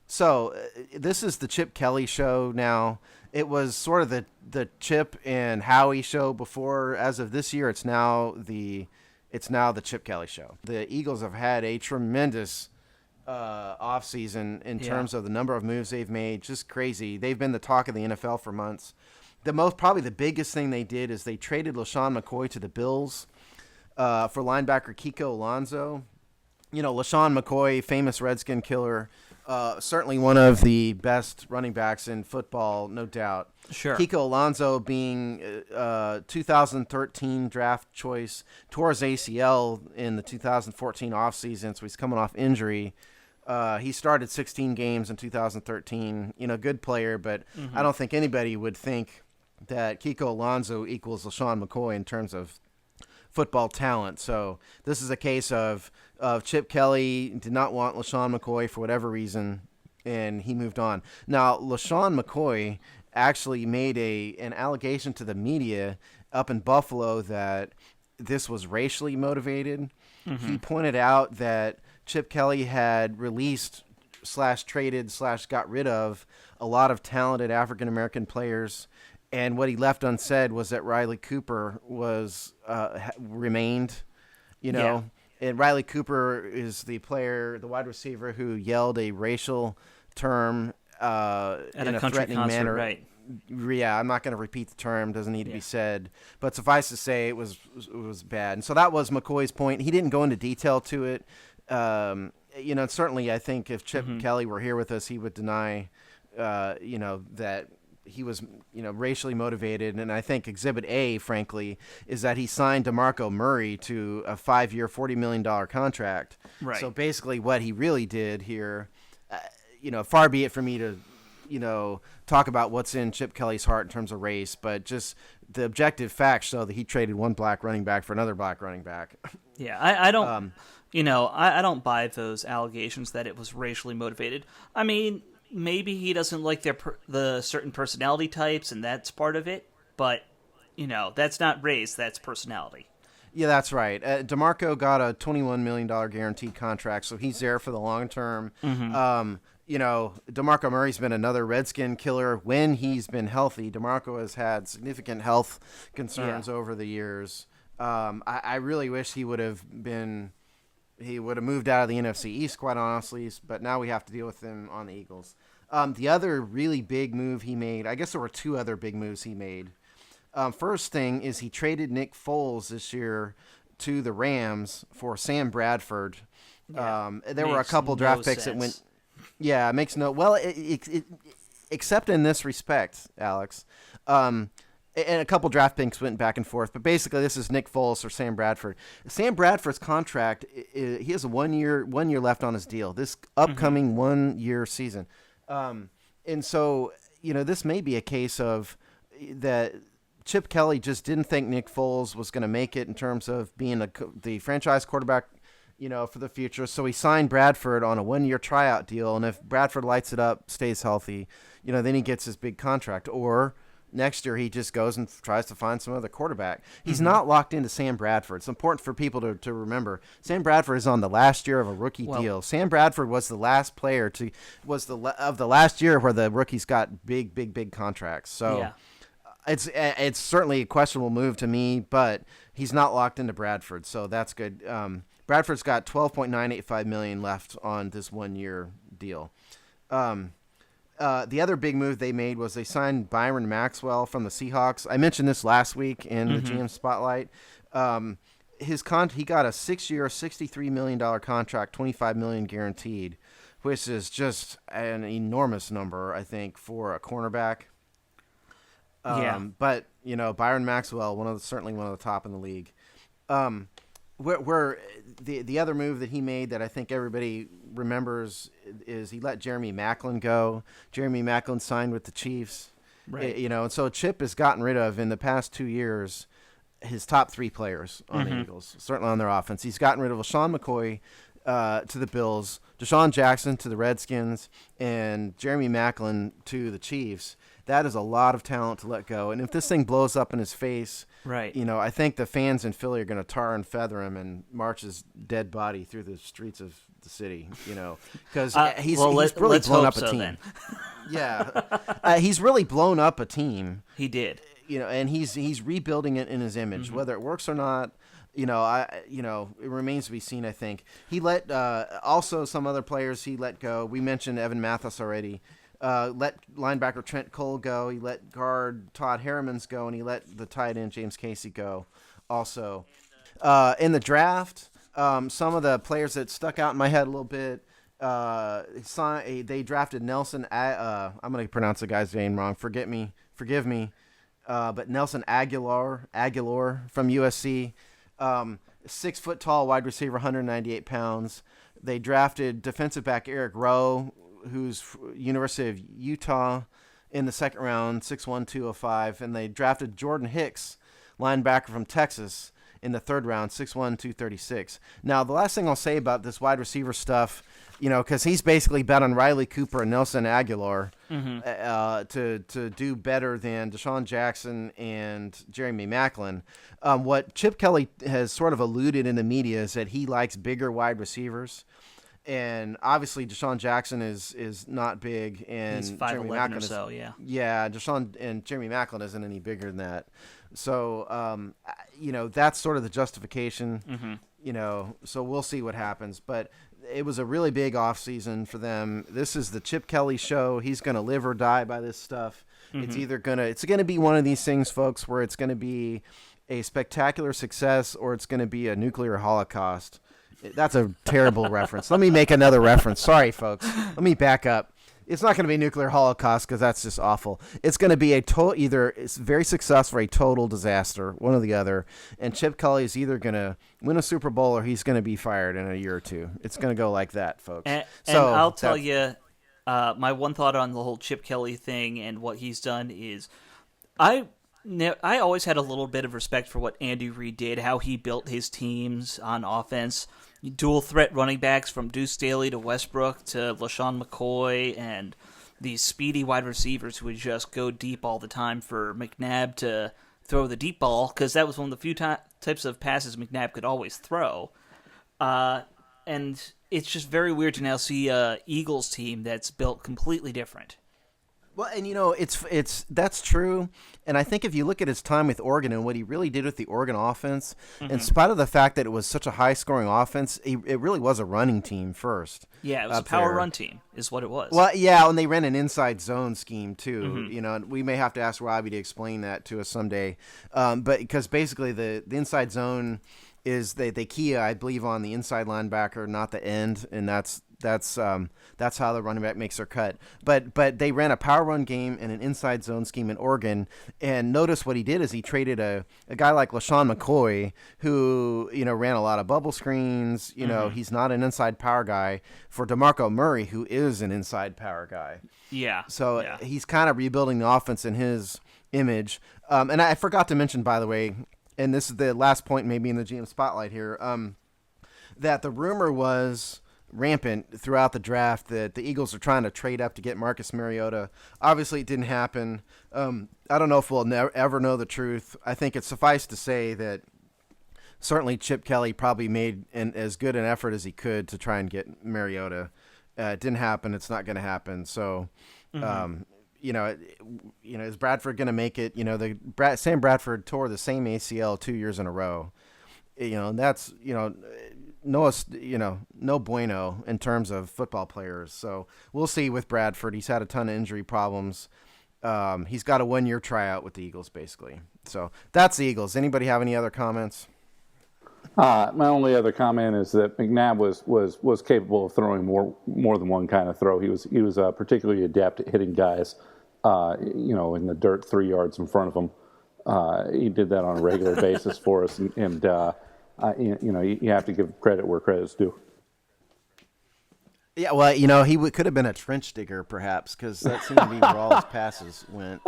Speaker 3: So this is the Chip Kelly show now. It was sort of the Chip and Howie show before. As of this year, it's now the Chip Kelly show. The Eagles have had a tremendous offseason in terms of the number of moves they've made. Just crazy. They've been the talk of the NFL for months. Probably the biggest thing they did is they traded LaShawn McCoy to the Bills for linebacker Kiko Alonso. LaShawn McCoy, famous Redskin killer. Certainly one of the best running backs in football, no doubt.
Speaker 2: Sure.
Speaker 3: Kiko Alonso being 2013 draft choice, tore his ACL in the 2014 offseason, so he's coming off injury. He started 16 games in 2013. Good player, but I don't think anybody would think that Kiko Alonso equals LaShawn McCoy in terms of football talent. So this is a case of Chip Kelly did not want LaShawn McCoy for whatever reason, and he moved on. Now, LaShawn McCoy actually made an allegation to the media up in Buffalo that this was racially motivated. He pointed out that Chip Kelly had released / traded / got rid of a lot of talented African-American players. And what he left unsaid was that Riley Cooper remained, And Riley Cooper is the wide receiver who yelled a racial term
Speaker 2: at
Speaker 3: in
Speaker 2: a
Speaker 3: a
Speaker 2: country
Speaker 3: threatening
Speaker 2: concert,
Speaker 3: manner.
Speaker 2: right?
Speaker 3: Yeah, I'm not going to repeat the term. Doesn't need to be said. But suffice to say, it was bad. And so that was McCoy's point. He didn't go into detail to it. Certainly I think if Chip Kelly were here with us, he would deny, that he was, racially motivated. And I think Exhibit A, frankly, is that he signed DeMarco Murray to a 5-year, $40 million contract.
Speaker 2: Right.
Speaker 3: So basically what he really did here, far be it for me to, talk about what's in Chip Kelly's heart in terms of race, but just the objective facts show that he traded one black running back for another black running back.
Speaker 2: Yeah, I don't, I don't buy those allegations that it was racially motivated. I mean, maybe he doesn't like the certain personality types, and that's part of it. But that's not race; that's personality.
Speaker 3: Yeah, that's right. DeMarco got a $21 million guaranteed contract, so he's there for the long term. DeMarco Murray's been another Redskin killer when he's been healthy. DeMarco has had significant health concerns over the years. I really wish he would have moved out of the NFC East, quite honestly, but now we have to deal with him on the Eagles. The other really big move he made, I guess there were 2 other big moves he made. First thing is he traded Nick Foles this year to the Rams for Sam Bradford. There were a couple draft picks that went. Yeah, it makes no. Well, except in this respect, Alex. And a couple draft picks went back and forth, but basically this is Nick Foles or Sam Bradford. Sam Bradford's contract, he has a 1 year left on his deal. This upcoming 1 year season, and so this may be a case of that. Chip Kelly just didn't think Nick Foles was going to make it in terms of being the franchise quarterback, for the future. So he signed Bradford on a 1 year tryout deal, and if Bradford lights it up, stays healthy, then he gets his big contract. Or next year he just goes and tries to find some other quarterback. He's not locked into Sam Bradford. It's important for people to remember. Sam Bradford is on the last year of a rookie deal. Sam Bradford was the last player of the last year where the rookies got big contracts. So. Yeah. It's certainly a questionable move to me, but he's not locked into Bradford, so that's good. Bradford's got $12.985 million left on this 1 year deal. The other big move they made was they signed Byron Maxwell from the Seahawks. I mentioned this last week in the GM Spotlight. he got a 6-year, $63 million contract, $25 million guaranteed, which is just an enormous number, I think, for a cornerback. But Byron Maxwell, certainly one of the top in the league. Where the other move that he made that I think everybody remembers is he let Jeremy Maclin go. Jeremy Maclin signed with the Chiefs,
Speaker 2: right?
Speaker 3: And so Chip has gotten rid of in the past 2 years his top 3 players on the Eagles, certainly on their offense. He's gotten rid of LaShawn McCoy to the Bills, DeSean Jackson to the Redskins, and Jeremy Maclin to the Chiefs. That is a lot of talent to let go. And if this thing blows up in his face,
Speaker 2: right?
Speaker 3: I think the fans in Philly are going to tar and feather him and march his dead body through the streets of the city, because he's really blown up a team. Then. Yeah. He's really blown up a team.
Speaker 2: He did.
Speaker 3: And he's rebuilding it in his image, whether it works or not. It remains to be seen. I think he let also some other players he let go. We mentioned Evan Mathis already. Let linebacker Trent Cole go. He let guard Todd Harrimans go, and he let the tight end James Casey go. Also, in the draft, some of the players that stuck out in my head a little bit. They drafted Nelson. I'm going to pronounce the guy's name wrong. Forgive me. But Nelson Aguilar from USC. 6 foot tall wide receiver, 198 pounds. They drafted defensive back Eric Rowe, who's University of Utah, in the second round, 6'1", 205. And they drafted Jordan Hicks, linebacker from Texas, in the third round, 6'1", 236. Now, the last thing I'll say about this wide receiver stuff, because he's basically bet on Riley Cooper and Nelson Aguilar to do better than DeSean Jackson and Jeremy Maclin. What Chip Kelly has sort of alluded in the media is that he likes bigger wide receivers. And obviously, DeSean Jackson is not big, and
Speaker 2: he's 5'11" or so, yeah.
Speaker 3: Yeah, DeSean and Jeremy Maclin isn't any bigger than that. So, that's sort of the justification. So we'll see what happens. But it was a really big offseason for them. This is the Chip Kelly show. He's going to live or die by this stuff. It's gonna be one of these things, folks, where it's going to be a spectacular success or it's going to be a nuclear holocaust. That's a terrible reference. Let me make another reference. Sorry, folks. Let me back up. It's not going to be a nuclear holocaust because that's just awful. It's going to be either it's very successful or a total disaster, one or the other. And Chip Kelly is either going to win a Super Bowl or he's going to be fired in a year or two. It's going to go like that, folks.
Speaker 2: And I'll tell you, my one thought on the whole Chip Kelly thing and what he's done is I always had a little bit of respect for what Andy Reid did, how he built his teams on offense. Dual threat running backs from Deuce Staley to Westbrook to LaShawn McCoy, and these speedy wide receivers who would just go deep all the time for McNabb to throw the deep ball, because that was one of the few types of passes McNabb could always throw. And it's just very weird to now see a Eagles team that's built completely different.
Speaker 3: Well, and that's true. And I think if you look at his time with Oregon and what he really did with the Oregon offense, in spite of the fact that it was such a high-scoring offense, it really was a running team first.
Speaker 2: Yeah, it was a power run team is what it was.
Speaker 3: Well, yeah, and they ran an inside zone scheme too. And we may have to ask Robbie to explain that to us someday. But because basically the inside zone is they key, I believe, on the inside linebacker, not the end, and that's how the running back makes their cut. But they ran a power run game and an inside zone scheme in Oregon. And notice what he did is he traded a guy like LaShawn McCoy, who ran a lot of bubble screens. He's not an inside power guy, for DeMarco Murray, who is an inside power guy.
Speaker 2: Yeah.
Speaker 3: So he's kind of rebuilding the offense in his image. And I forgot to mention, by the way, and this is the last point maybe in the GM spotlight here, that the rumor was rampant throughout the draft that the Eagles are trying to trade up to get Marcus Mariota. Obviously, it didn't happen. I don't know if we'll ever know the truth. I think it's suffice to say that certainly Chip Kelly probably made as good an effort as he could to try and get Mariota. It didn't happen. It's not going to happen. So, is Bradford going to make it? Sam Bradford tore the same ACL 2 years in a row. That's no bueno in terms of football players. So we'll see with Bradford. He's had a ton of injury problems. He's got a 1-year tryout with the Eagles, basically. So that's the Eagles. Anybody have any other comments?
Speaker 4: My only other comment is that McNabb was capable of throwing more than one kind of throw. He was particularly adept at hitting guys, in the dirt 3 yards in front of him. He did that on a regular basis for us, and you have to give credit where credit's due.
Speaker 3: Yeah, well, he could have been a trench digger, perhaps, because that seemed to be where all his passes went.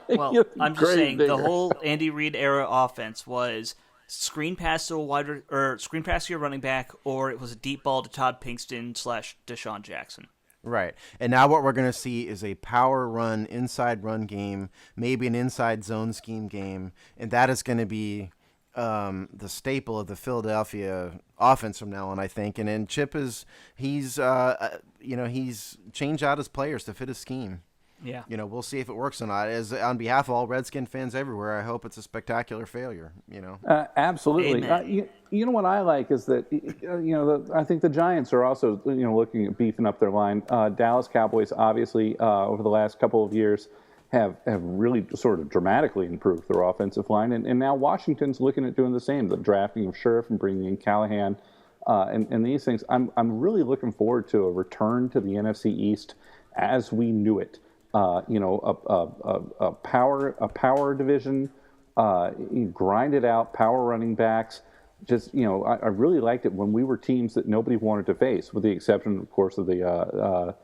Speaker 2: Well, I'm just saying the whole Andy Reid era offense was screen pass to screen pass to your running back, or it was a deep ball to Todd Pinkston / Deshaun Jackson.
Speaker 3: Right. And now what we're going to see is a power run, inside run game, maybe an inside zone scheme game, and that is going to be the staple of the Philadelphia offense from now on, I think. And then Chip he's changed out his players to fit his scheme.
Speaker 2: Yeah.
Speaker 3: We'll see if it works or not. As on behalf of all Redskin fans everywhere, I hope it's a spectacular failure.
Speaker 4: Absolutely. You know what I like is that I think the Giants are also looking at beefing up their line. Dallas Cowboys obviously over the last couple of years have really sort of dramatically improved their offensive line, and now Washington's looking at doing the same. The drafting of Scherf and bringing in Callahan and these things. I'm really looking forward to a return to the NFC East as we knew it. A power division, grinded out power running backs. Just I really liked it when we were teams that nobody wanted to face, with the exception, of course, of the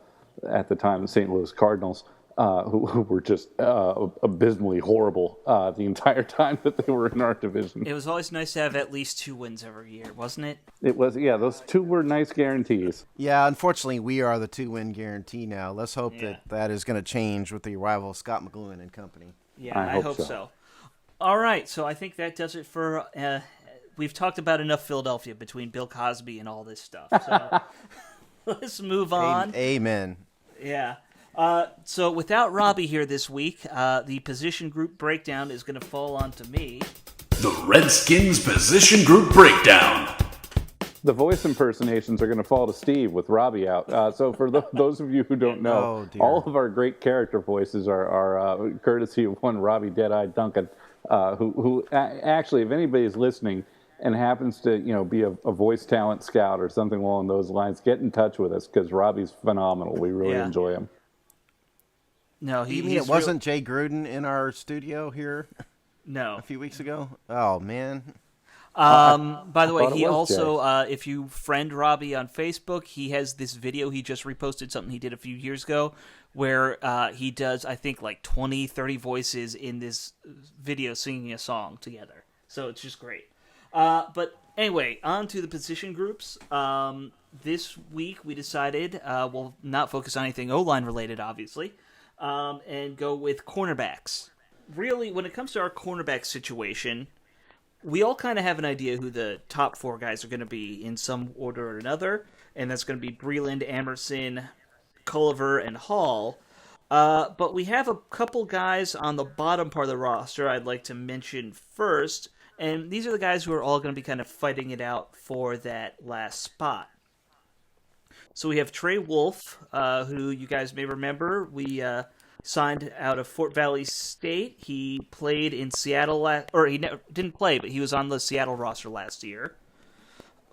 Speaker 4: at the time the St. Louis Cardinals, who were just abysmally horrible the entire time that they were in our division.
Speaker 2: It was always nice to have at least 2 wins every year, wasn't it?
Speaker 4: It was, yeah. Those 2 were nice guarantees.
Speaker 3: Yeah, unfortunately, we are the 2-win guarantee now. Let's hope that is going to change with the arrival of Scott McLuhan and company.
Speaker 2: Yeah, I hope so. All right, so I think that does it for. We've talked about enough Philadelphia between Bill Cosby and all this stuff. So let's move on.
Speaker 3: Amen.
Speaker 2: Yeah. So without Robbie here this week, the position group breakdown is going to fall onto me.
Speaker 1: The Redskins position group breakdown.
Speaker 4: The voice impersonations are going to fall to Steve with Robbie out. So for those of you who don't know, all of our great character voices are courtesy of one Robbie Deadeye Duncan, who actually, if anybody's listening and happens to be a voice talent scout or something along those lines, get in touch with us, because Robbie's phenomenal. We really enjoy him.
Speaker 2: No,
Speaker 3: you mean it wasn't Jay Gruden in our studio here?
Speaker 2: No,
Speaker 3: a few weeks ago. Oh man.
Speaker 2: By the way, he also, if you friend Robbie on Facebook, he has this video he just reposted, something he did a few years ago, where he does, I think, like 20, 30 voices in this video singing a song together. So it's just great. But anyway, on to the position groups. This week we decided we'll not focus on anything O-line related, obviously, and go with cornerbacks. Really, when it comes to our cornerback situation, we all kind of have an idea who the top 4 guys are going to be in some order or another, and that's going to be Breland, Emerson, Culliver, and Hall. But we have a couple guys on the bottom part of the roster I'd like to mention first, and these are the guys who are all going to be kind of fighting it out for that last spot. So we have Trey Wolf, who you guys may remember. We signed out of Fort Valley State. He played in Seattle didn't play, but he was on the Seattle roster last year.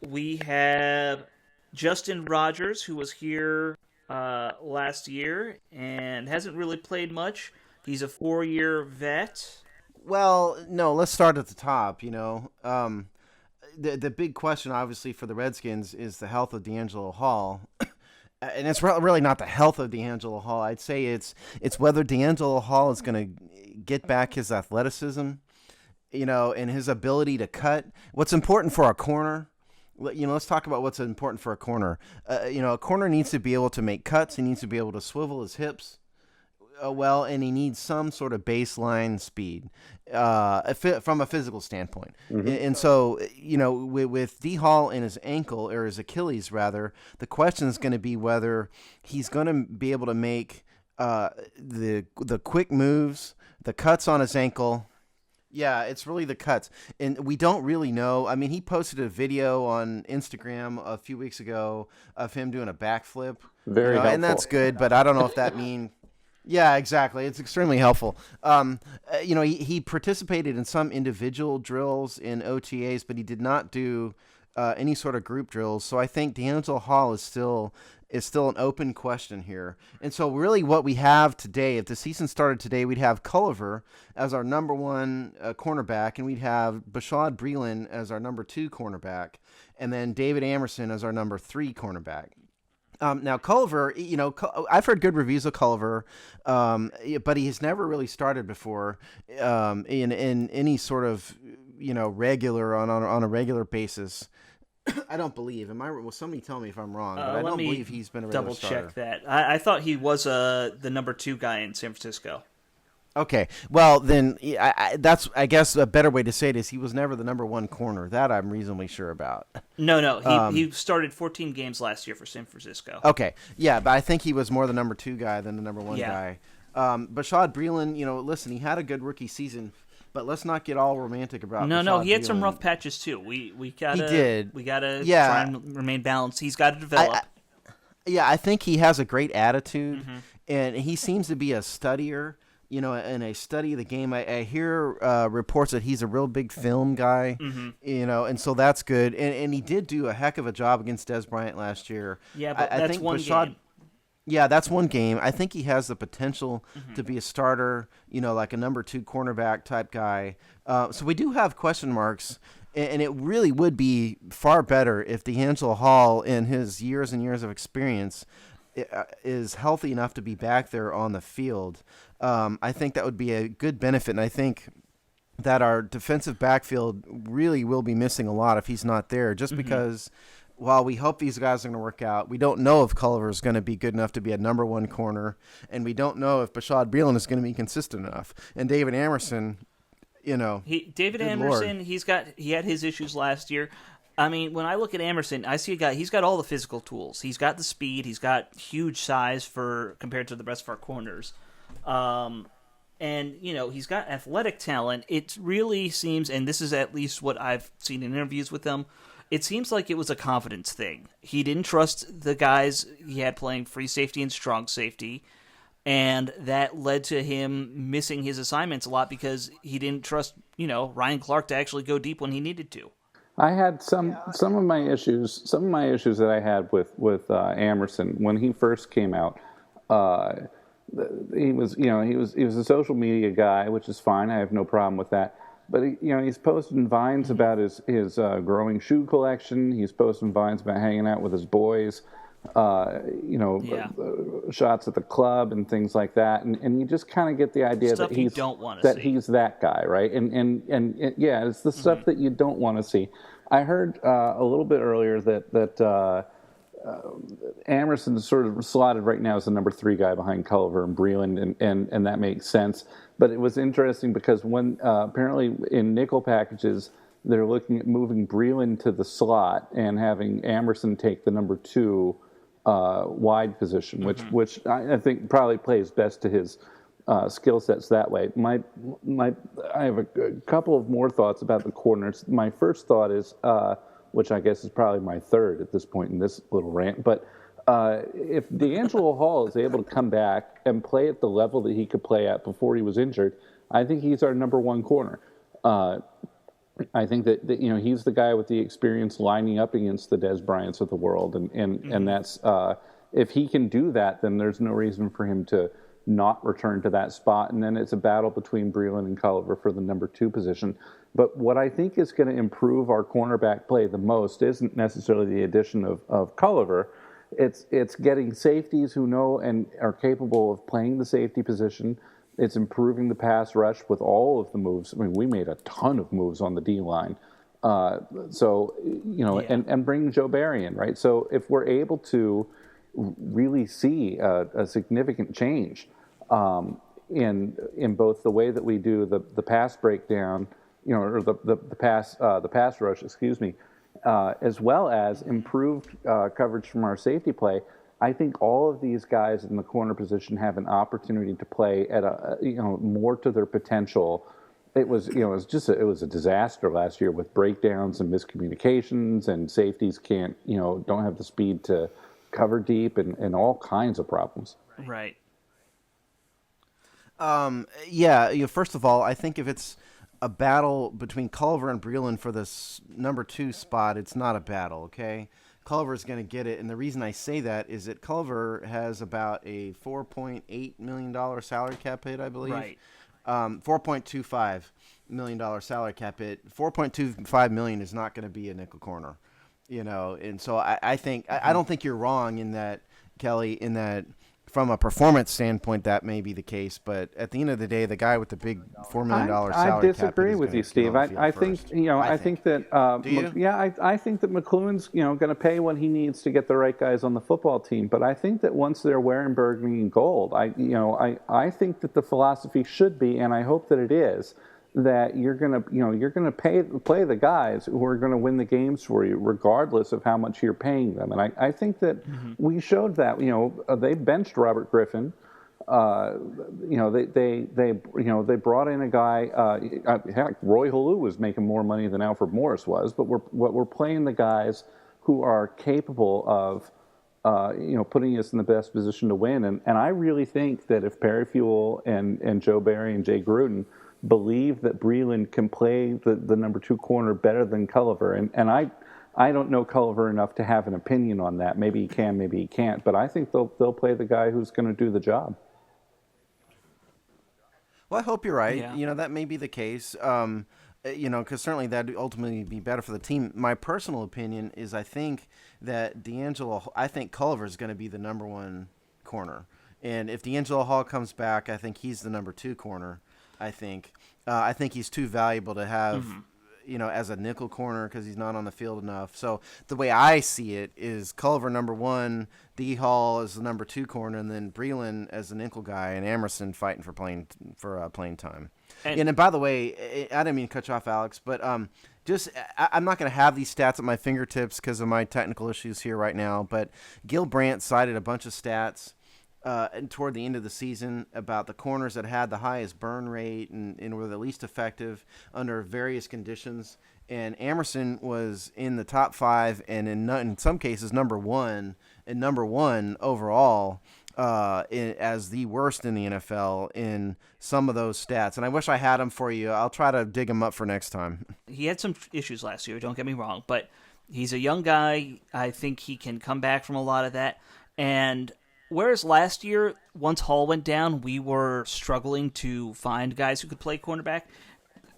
Speaker 2: We have Justin Rogers, who was here last year and hasn't really played much. He's a 4-year vet.
Speaker 3: Well, no, let's start at the top. The big question, obviously, for the Redskins is the health of D'Angelo Hall. And it's really not the health of D'Angelo Hall. I'd say it's whether D'Angelo Hall is going to get back his athleticism, and his ability to cut. What's important for a corner, let's talk about what's important for a corner. A corner needs to be able to make cuts. He needs to be able to swivel his hips well, and he needs some sort of baseline speed from a physical standpoint. Mm-hmm. And so, with D. Hall and his ankle, or his Achilles rather, the question is going to be whether he's going to be able to make the quick moves, the cuts on his ankle. Yeah, it's really the cuts. And we don't really know. I mean, he posted a video on Instagram a few weeks ago of him doing a backflip.
Speaker 4: Very helpful.
Speaker 3: And that's good, but I don't know if that means... Yeah, exactly. It's extremely helpful. He participated in some individual drills in OTAs, but he did not do any sort of group drills. So I think D'Angelo Hall is still an open question here. And so really what we have today, if the season started today, we'd have Culliver as our number one cornerback, and we'd have Bashaud Breeland as our number two cornerback, and then David Amerson as our number three cornerback. Now Culliver, I've heard good reviews of Culliver, but he has never really started before in any sort of regular on a regular basis. I don't believe. Will somebody tell me if I'm wrong? But I don't believe he's been a regular starter.
Speaker 2: Double check that. I thought he was the number two guy in San Francisco.
Speaker 3: Okay, well then, that's I guess a better way to say it is he was never the number one corner. That I'm reasonably sure about.
Speaker 2: No, he started 14 games last year for San Francisco.
Speaker 3: Okay, yeah, but I think he was more the number two guy than the number one guy. Bashaud Breeland, listen, he had a good rookie season, but let's not get all romantic about.
Speaker 2: No, he had
Speaker 3: Breeland.
Speaker 2: some rough patches too. We gotta
Speaker 3: he did.
Speaker 2: We gotta try and remain balanced. He's got to develop.
Speaker 3: I think he has a great attitude, and he seems to be a studier. And I study the game. I hear reports that he's a real big film guy, and so that's good. And he did do a heck of a job against Des Bryant last year.
Speaker 2: Yeah, but
Speaker 3: I
Speaker 2: that's
Speaker 3: think
Speaker 2: one
Speaker 3: Bashaud,
Speaker 2: game.
Speaker 3: Yeah, that's one game. I think he has the potential to be a starter, like a number two cornerback type guy. So we do have question marks, and it really would be far better if D'Angelo Hall, in his years and years of experience, is healthy enough to be back there on the field. I think that would be a good benefit, and I think that our defensive backfield really will be missing a lot if he's not there, just because while we hope these guys are going to work out, we don't know if Culliver is going to be good enough to be a number one corner, and we don't know if Bashaud Breeland is going to be consistent enough. And David Amerson,
Speaker 2: David Amerson,
Speaker 3: Lord.
Speaker 2: he had his issues last year. I mean, when I look at Amerson, I see a guy. He's got all the physical tools. He's got the speed. He's got huge size compared to the rest of our corners. And he's got athletic talent. It really seems, and this is at least what I've seen in interviews with him, it seems like it was a confidence thing. He didn't trust the guys he had playing free safety and strong safety, and that led to him missing his assignments a lot because he didn't trust, Ryan Clark to actually go deep when he needed to.
Speaker 4: I had some of my issues that I had with Amerson when he first came out. He was a social media guy, which is fine. I have no problem with that. But he's posting vines about his growing shoe collection. He's posting vines about hanging out with his boys. Shots at the club and things like that, and you just kind of get the idea
Speaker 2: stuff
Speaker 4: that he's that guy, right? And it's the stuff that you don't want to see. I heard a little bit earlier that Amerson is sort of slotted right now as the number three guy behind Culliver and Breeland, and that makes sense. But it was interesting because when apparently in nickel packages they're looking at moving Breeland to the slot and having Amerson take the number two wide position, which I think probably plays best to his skill sets that way. I have a couple of more thoughts about the corners. My first thought is, which I guess is probably my third at this point in this little rant, but if D'Angelo Hall is able to come back and play at the level that he could play at before he was injured, I think he's our number one corner. I think that he's the guy with the experience lining up against the Des Bryants of the world, and that's if he can do that, then there's no reason for him to not return to that spot. And then it's a battle between Breeland and Culliver for the number two position. But what I think is going to improve our cornerback play the most isn't necessarily the addition of Culliver. It's getting safeties who know and are capable of playing the safety position. It's improving the pass rush with all of the moves. I mean, we made a ton of moves on the D line. And bring Joe Barry in, right? So if we're able to really see a significant change in both the way that we do the pass breakdown, or the pass rush, as well as improved coverage from our safety play, I think all of these guys in the corner position have an opportunity to play at more to their potential. It was a disaster last year with breakdowns and miscommunications, and safeties don't have the speed to cover deep and all kinds of problems.
Speaker 2: Right.
Speaker 3: Yeah, first of all, I think if it's a battle between Culver and Breland for this number 2 spot, it's not a battle, okay? Culver's going to get it, and the reason I say that is that Culver has about a $4.8 million salary cap hit, I believe.
Speaker 2: Right.
Speaker 3: $4.25 million salary cap hit. $4.25 million is not going to be a nickel corner, and so I think I don't think you're wrong in that, Kelly, in that from a performance standpoint that may be the case, but at the end of the day, the guy with the big $4 million salary cap
Speaker 4: I disagree with you, Steve. I think I think that
Speaker 3: Do you?
Speaker 4: I think that McLuhan's going to pay what he needs to get the right guys on the football team. But I think that once they're wearing burgundy and gold, I think that the philosophy should be, and I hope that it is, that you're gonna play the guys who are going to win the games for you, regardless of how much you're paying them. And I think that we showed that. They benched Robert Griffin. They brought in a guy. Heck, Roy Halou was making more money than Alfred Morris was. But we're playing the guys who are capable of putting us in the best position to win. And I really think that if Perry Fewell and Joe Barry and Jay Gruden believe that Breland can play the number 2 corner better than Culliver, and I don't know Culliver enough to have an opinion on that. Maybe he can, maybe he can't, but I think they'll play the guy who's going to do the job.
Speaker 3: Well, I hope you're right.
Speaker 2: Yeah.
Speaker 3: That may be the case. Because certainly that would ultimately be better for the team. My personal opinion is I think Culliver is going to be the number 1 corner, and if D'Angelo Hall comes back, I think he's the number 2 corner. I think he's too valuable to have, as a nickel corner because he's not on the field enough. So the way I see it is Culver number 1, D Hall as the number 2 corner, and then Breland as the nickel guy, and Emerson fighting for playing time. And by the way, I didn't mean to cut you off, Alex, but I'm not going to have these stats at my fingertips because of my technical issues here right now. But Gil Brandt cited a bunch of stats toward the end of the season about the corners that had the highest burn rate and were the least effective under various conditions. And Emerson was in the top 5 and in some cases number 1 and number 1 overall as the worst in the NFL in some of those stats. And I wish I had them for you. I'll try to dig them up for next time.
Speaker 2: He had some issues last year, don't get me wrong, but he's a young guy. I think he can come back from a lot of that. And whereas last year, once Hall went down, we were struggling to find guys who could play cornerback.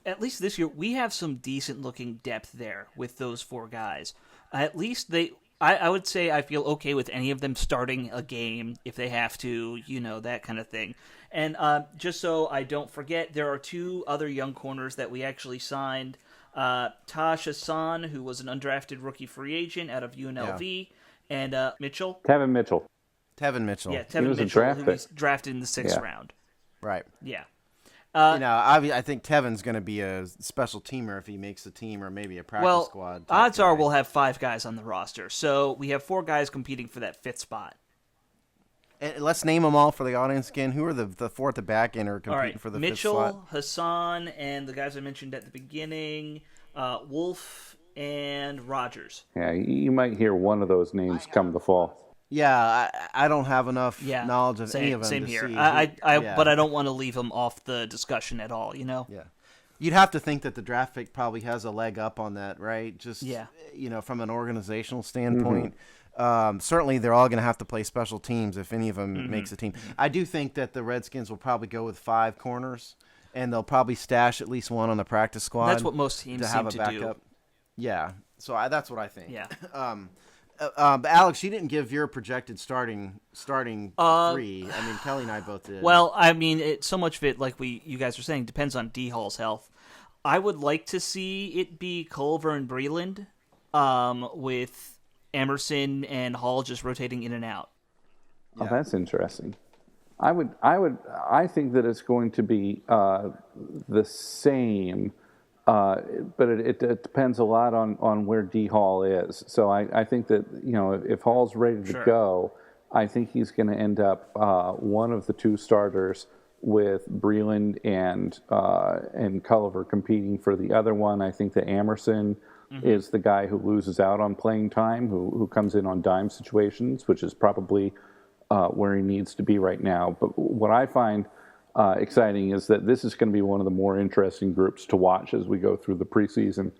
Speaker 2: At least this year, we have some decent-looking depth there with those 4 guys. At least I would say I feel okay with any of them starting a game if they have to, that kind of thing. And just so I don't forget, there are 2 other young corners that we actually signed. Taj Hassan, who was an undrafted rookie free agent out of UNLV, and Mitchell.
Speaker 4: Tevin Mitchell.
Speaker 2: Yeah, Tevin Mitchell, who was drafted in the 6th round.
Speaker 3: Right.
Speaker 2: Yeah.
Speaker 3: I think Tevin's going to be a special teamer if he makes the team, or maybe a practice squad.
Speaker 2: Odds are we'll have 5 guys on the roster, so we have 4 guys competing for that 5th spot.
Speaker 3: And let's name them all for the audience again. Who are the 4 at the back end are competing for the 5th spot?
Speaker 2: Mitchell, Hassan, and the guys I mentioned at the beginning, Wolf and Rogers.
Speaker 4: Yeah, you might hear one of those names come the fall.
Speaker 3: Yeah, I don't have enough knowledge of any of them.
Speaker 2: Same
Speaker 3: to
Speaker 2: here.
Speaker 3: See
Speaker 2: but I don't want to leave them off the discussion at all.
Speaker 3: Yeah, you'd have to think that the draft pick probably has a leg up on that, right? Just from an organizational standpoint. Certainly, they're all going to have to play special teams if any of them makes a team. I do think that the Redskins will probably go with 5 corners, and they'll probably stash at least one on the practice squad.
Speaker 2: That's what most teams
Speaker 3: to have
Speaker 2: seem
Speaker 3: a
Speaker 2: to
Speaker 3: backup.
Speaker 2: do.
Speaker 3: Yeah, so that's what I think.
Speaker 2: Yeah.
Speaker 3: But Alex, you didn't give your projected starting 3. I mean, Kelly and I both did.
Speaker 2: Well, I mean, so much of it, like you guys were saying, depends on D Hall's health. I would like to see it be Culver and Breland, with Emerson and Hall just rotating in and out.
Speaker 4: Oh, that's interesting. I think that it's going to be the same. But it depends a lot on where D Hall is. So I think that if Hall's ready to go, I think he's going to end up one of the 2 starters with Breland and Culliver competing for the other one. I think that Emerson is the guy who loses out on playing time, who comes in on dime situations, which is probably where he needs to be right now. But what I find exciting is that this is going to be one of the more interesting groups to watch as we go through the preseason.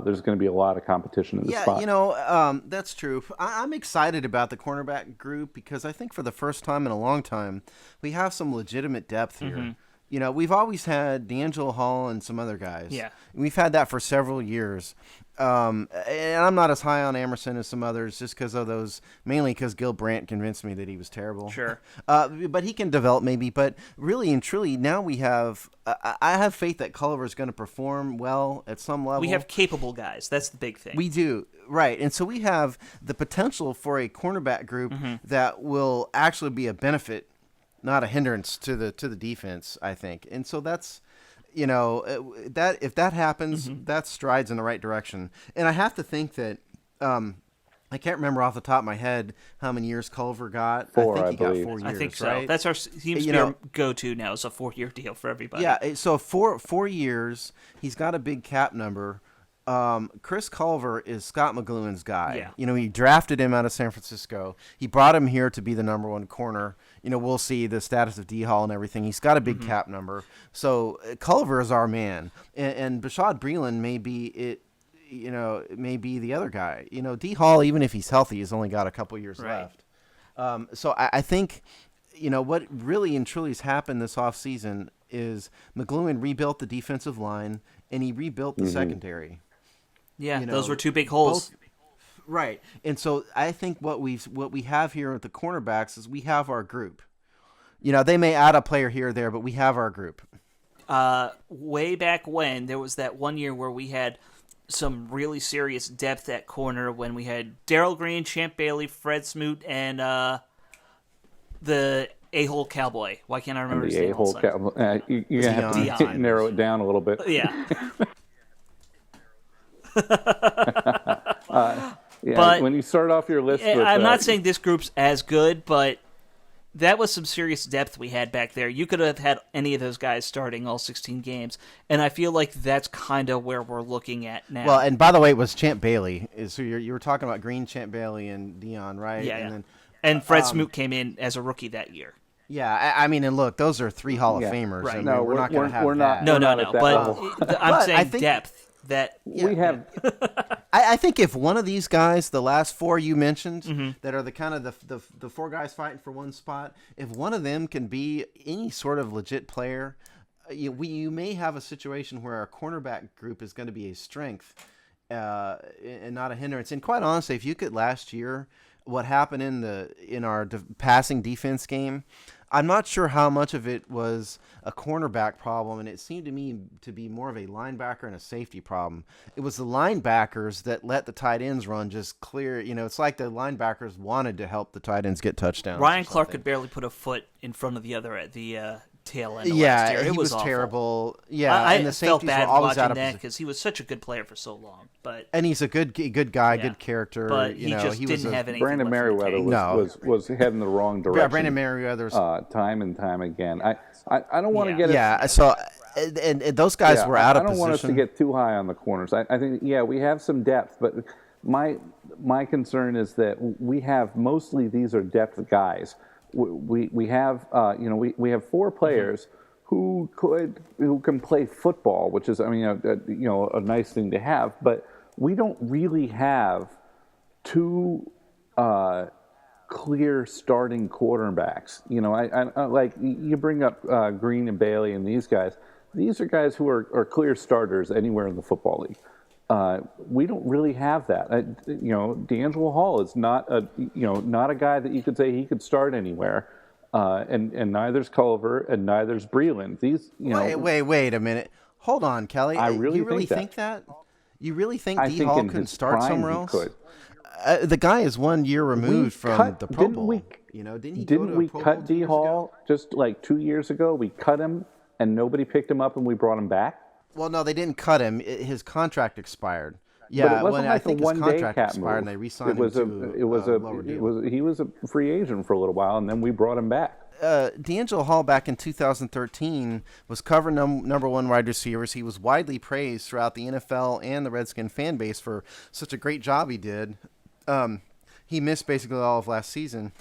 Speaker 4: There's going to be a lot of competition in this spot.
Speaker 3: That's true. I'm excited about the cornerback group because I think for the first time in a long time, we have some legitimate depth here. Mm-hmm. We've always had D'Angelo Hall and some other guys.
Speaker 2: Yeah.
Speaker 3: We've had that for several years. And I'm not as high on Emerson as some others just because of those, mainly because Gil Brandt convinced me that he was terrible.
Speaker 2: Sure.
Speaker 3: But he can develop maybe. But really and truly, now we have, I have faith that Culver is going to perform well at some level.
Speaker 2: We have capable guys. That's the big thing.
Speaker 3: We do. Right. And so we have the potential for a cornerback group that will actually be a benefit, not a hindrance to the defense, I think. And so that's, that if that happens, that strides in the right direction. And I have to think that I can't remember off the top of my head how many years Culver got.
Speaker 4: Four,
Speaker 3: I think he
Speaker 4: I believe.
Speaker 3: got 4 years.
Speaker 2: I think so.
Speaker 3: Right?
Speaker 2: That's seems to be our go-to now. It's a 4-year deal for everybody.
Speaker 3: Yeah. So 4 years, he's got a big cap number. Chris Culver is Scott McGlowan's guy.
Speaker 2: Yeah.
Speaker 3: He drafted him out of San Francisco. He brought him here to be the number one corner. We'll see the status of D Hall and everything. He's got a big cap number. So Culver is our man. And Bashaud Breeland may be it. May be the other guy. D Hall, even if he's healthy, has only got a couple years left. So I think, what really and truly has happened this offseason is McGlowan rebuilt the defensive line and he rebuilt the secondary.
Speaker 2: Yeah, those were two big holes.
Speaker 3: Right. And so I think what we have here at the cornerbacks is we have our group. They may add a player here or there, but we have our group.
Speaker 2: Way back when, there was that one year where we had some really serious depth at corner when we had Darrell Green, Champ Bailey, Fred Smoot, and the A-hole Cowboy. Why can't I remember his name?
Speaker 4: The A-hole Cowboy. You have to narrow it down a little bit.
Speaker 2: Yeah.
Speaker 4: But when you start off your list with...
Speaker 2: I'm not saying this group's as good, but that was some serious depth we had back there. You could have had any of those guys starting all 16 games, and I feel like that's kind of where we're looking at now.
Speaker 3: Well, and by the way, it was Champ Bailey. So you were talking about Green, Champ Bailey, and Dion, right?
Speaker 2: Yeah. And Fred Smoot came in as a rookie that year.
Speaker 3: Yeah, and look, those are 3 Hall of Famers.
Speaker 2: Right.
Speaker 3: No, we're not going to have that.
Speaker 2: No. But I'm saying depth. That
Speaker 4: we have.
Speaker 3: I think if one of these guys, the last 4 you mentioned, that are the kind of the 4 guys fighting for one spot, if one of them can be any sort of legit player, you may have a situation where our cornerback group is going to be a strength and not a hindrance. And quite honestly, if you could last year, what happened in our passing defense game, I'm not sure how much of it was a cornerback problem, and it seemed to me to be more of a linebacker and a safety problem. It was the linebackers that let the tight ends run just clear. It's like the linebackers wanted to help the tight ends get touchdowns.
Speaker 2: Ryan Clark could barely put a foot in front of the other at the tail end of last year. It
Speaker 3: was
Speaker 2: awful.
Speaker 3: Terrible. Yeah,
Speaker 2: and
Speaker 3: the
Speaker 2: felt bad
Speaker 3: were always
Speaker 2: watching that because he was such a good player for so long.
Speaker 3: And he's a good guy, good character.
Speaker 2: But he didn't have anything.
Speaker 4: Brandon Merriweather was heading the wrong direction.
Speaker 3: Yeah, Brandon Merriweather's
Speaker 4: time and time again. I don't want to get
Speaker 3: and those guys were out of position.
Speaker 4: I don't want us to get too high on the corners. I think we have some depth, but my concern is that we have mostly these are depth guys. We have we have 4 players who can play football, which is a nice thing to have, but we don't really have 2 clear starting quarterbacks. I like you bring up Green and Bailey and these guys. These are guys who are clear starters anywhere in the football league. We don't really have that. D'Angelo Hall is not a guy that you could say he could start anywhere. And neither's Culver and neither's Breeland. These,
Speaker 3: Wait a minute. Hold on, Kelly. You really think that? You really think D Hall can start somewhere else?
Speaker 4: Could.
Speaker 3: The guy is 1 year removed from the Pro Bowl.
Speaker 4: Didn't we cut D Hall just like 2 years ago? We cut him and nobody picked him up and we brought him back.
Speaker 3: Well, no, they didn't cut him. His contract expired.
Speaker 4: Yeah, but it wasn't
Speaker 3: I think
Speaker 4: a one-day
Speaker 3: cap
Speaker 4: move.
Speaker 3: expired and they re-signed him to a lower deal.
Speaker 4: He was a free agent for a little while and then we brought him back.
Speaker 3: D'Angelo Hall back in 2013 was cover number 1 wide receivers. He was widely praised throughout the NFL and the Redskin fan base for such a great job he did. He missed basically all of last season.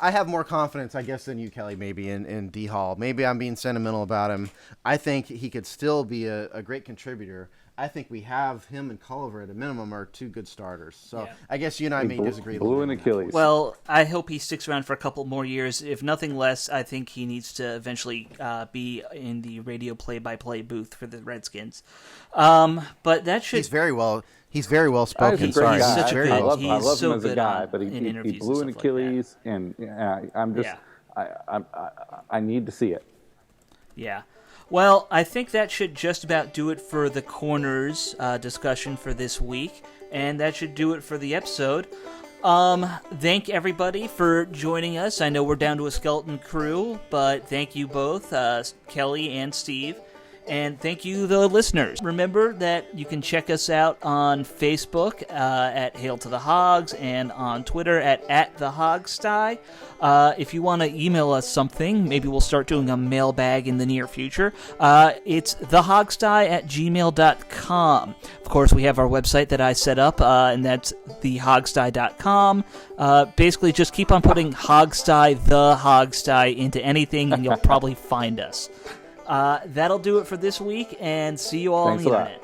Speaker 3: I have more confidence, I guess, than you, Kelly, maybe in D Hall. Maybe I'm being sentimental about him. I think he could still be a great contributor. I think we have him and Culliver at a minimum are two good starters. So I guess you and I may disagree.
Speaker 4: Blue and Achilles.
Speaker 2: Well, I hope he sticks around for a couple more years. If nothing less, I think he needs to eventually be in the radio play-by-play booth for the Redskins. But that should...
Speaker 3: He's very well spoken.
Speaker 4: He's a great guy.
Speaker 2: Such a good,
Speaker 4: I love
Speaker 2: so
Speaker 4: him as a guy, but he blew an Achilles, I need to see it.
Speaker 2: Yeah. Well, I think that should just about do it for the corners discussion for this week, and that should do it for the episode. Thank everybody for joining us. I know we're down to a skeleton crew, but thank you both, Kelly and Steve. And thank you, the listeners. Remember that you can check us out on Facebook at Hail to the Hogs and on Twitter at the Hogsty. If you want to email us something, maybe we'll start doing a mailbag in the near future. It's thehogsty@gmail.com. Of course, we have our website that I set up, and that's thehogsty.com. Basically, just keep on putting Hogsty, the Hogsty into anything, and you'll probably find us. That'll do it for this week, and see you all on the internet.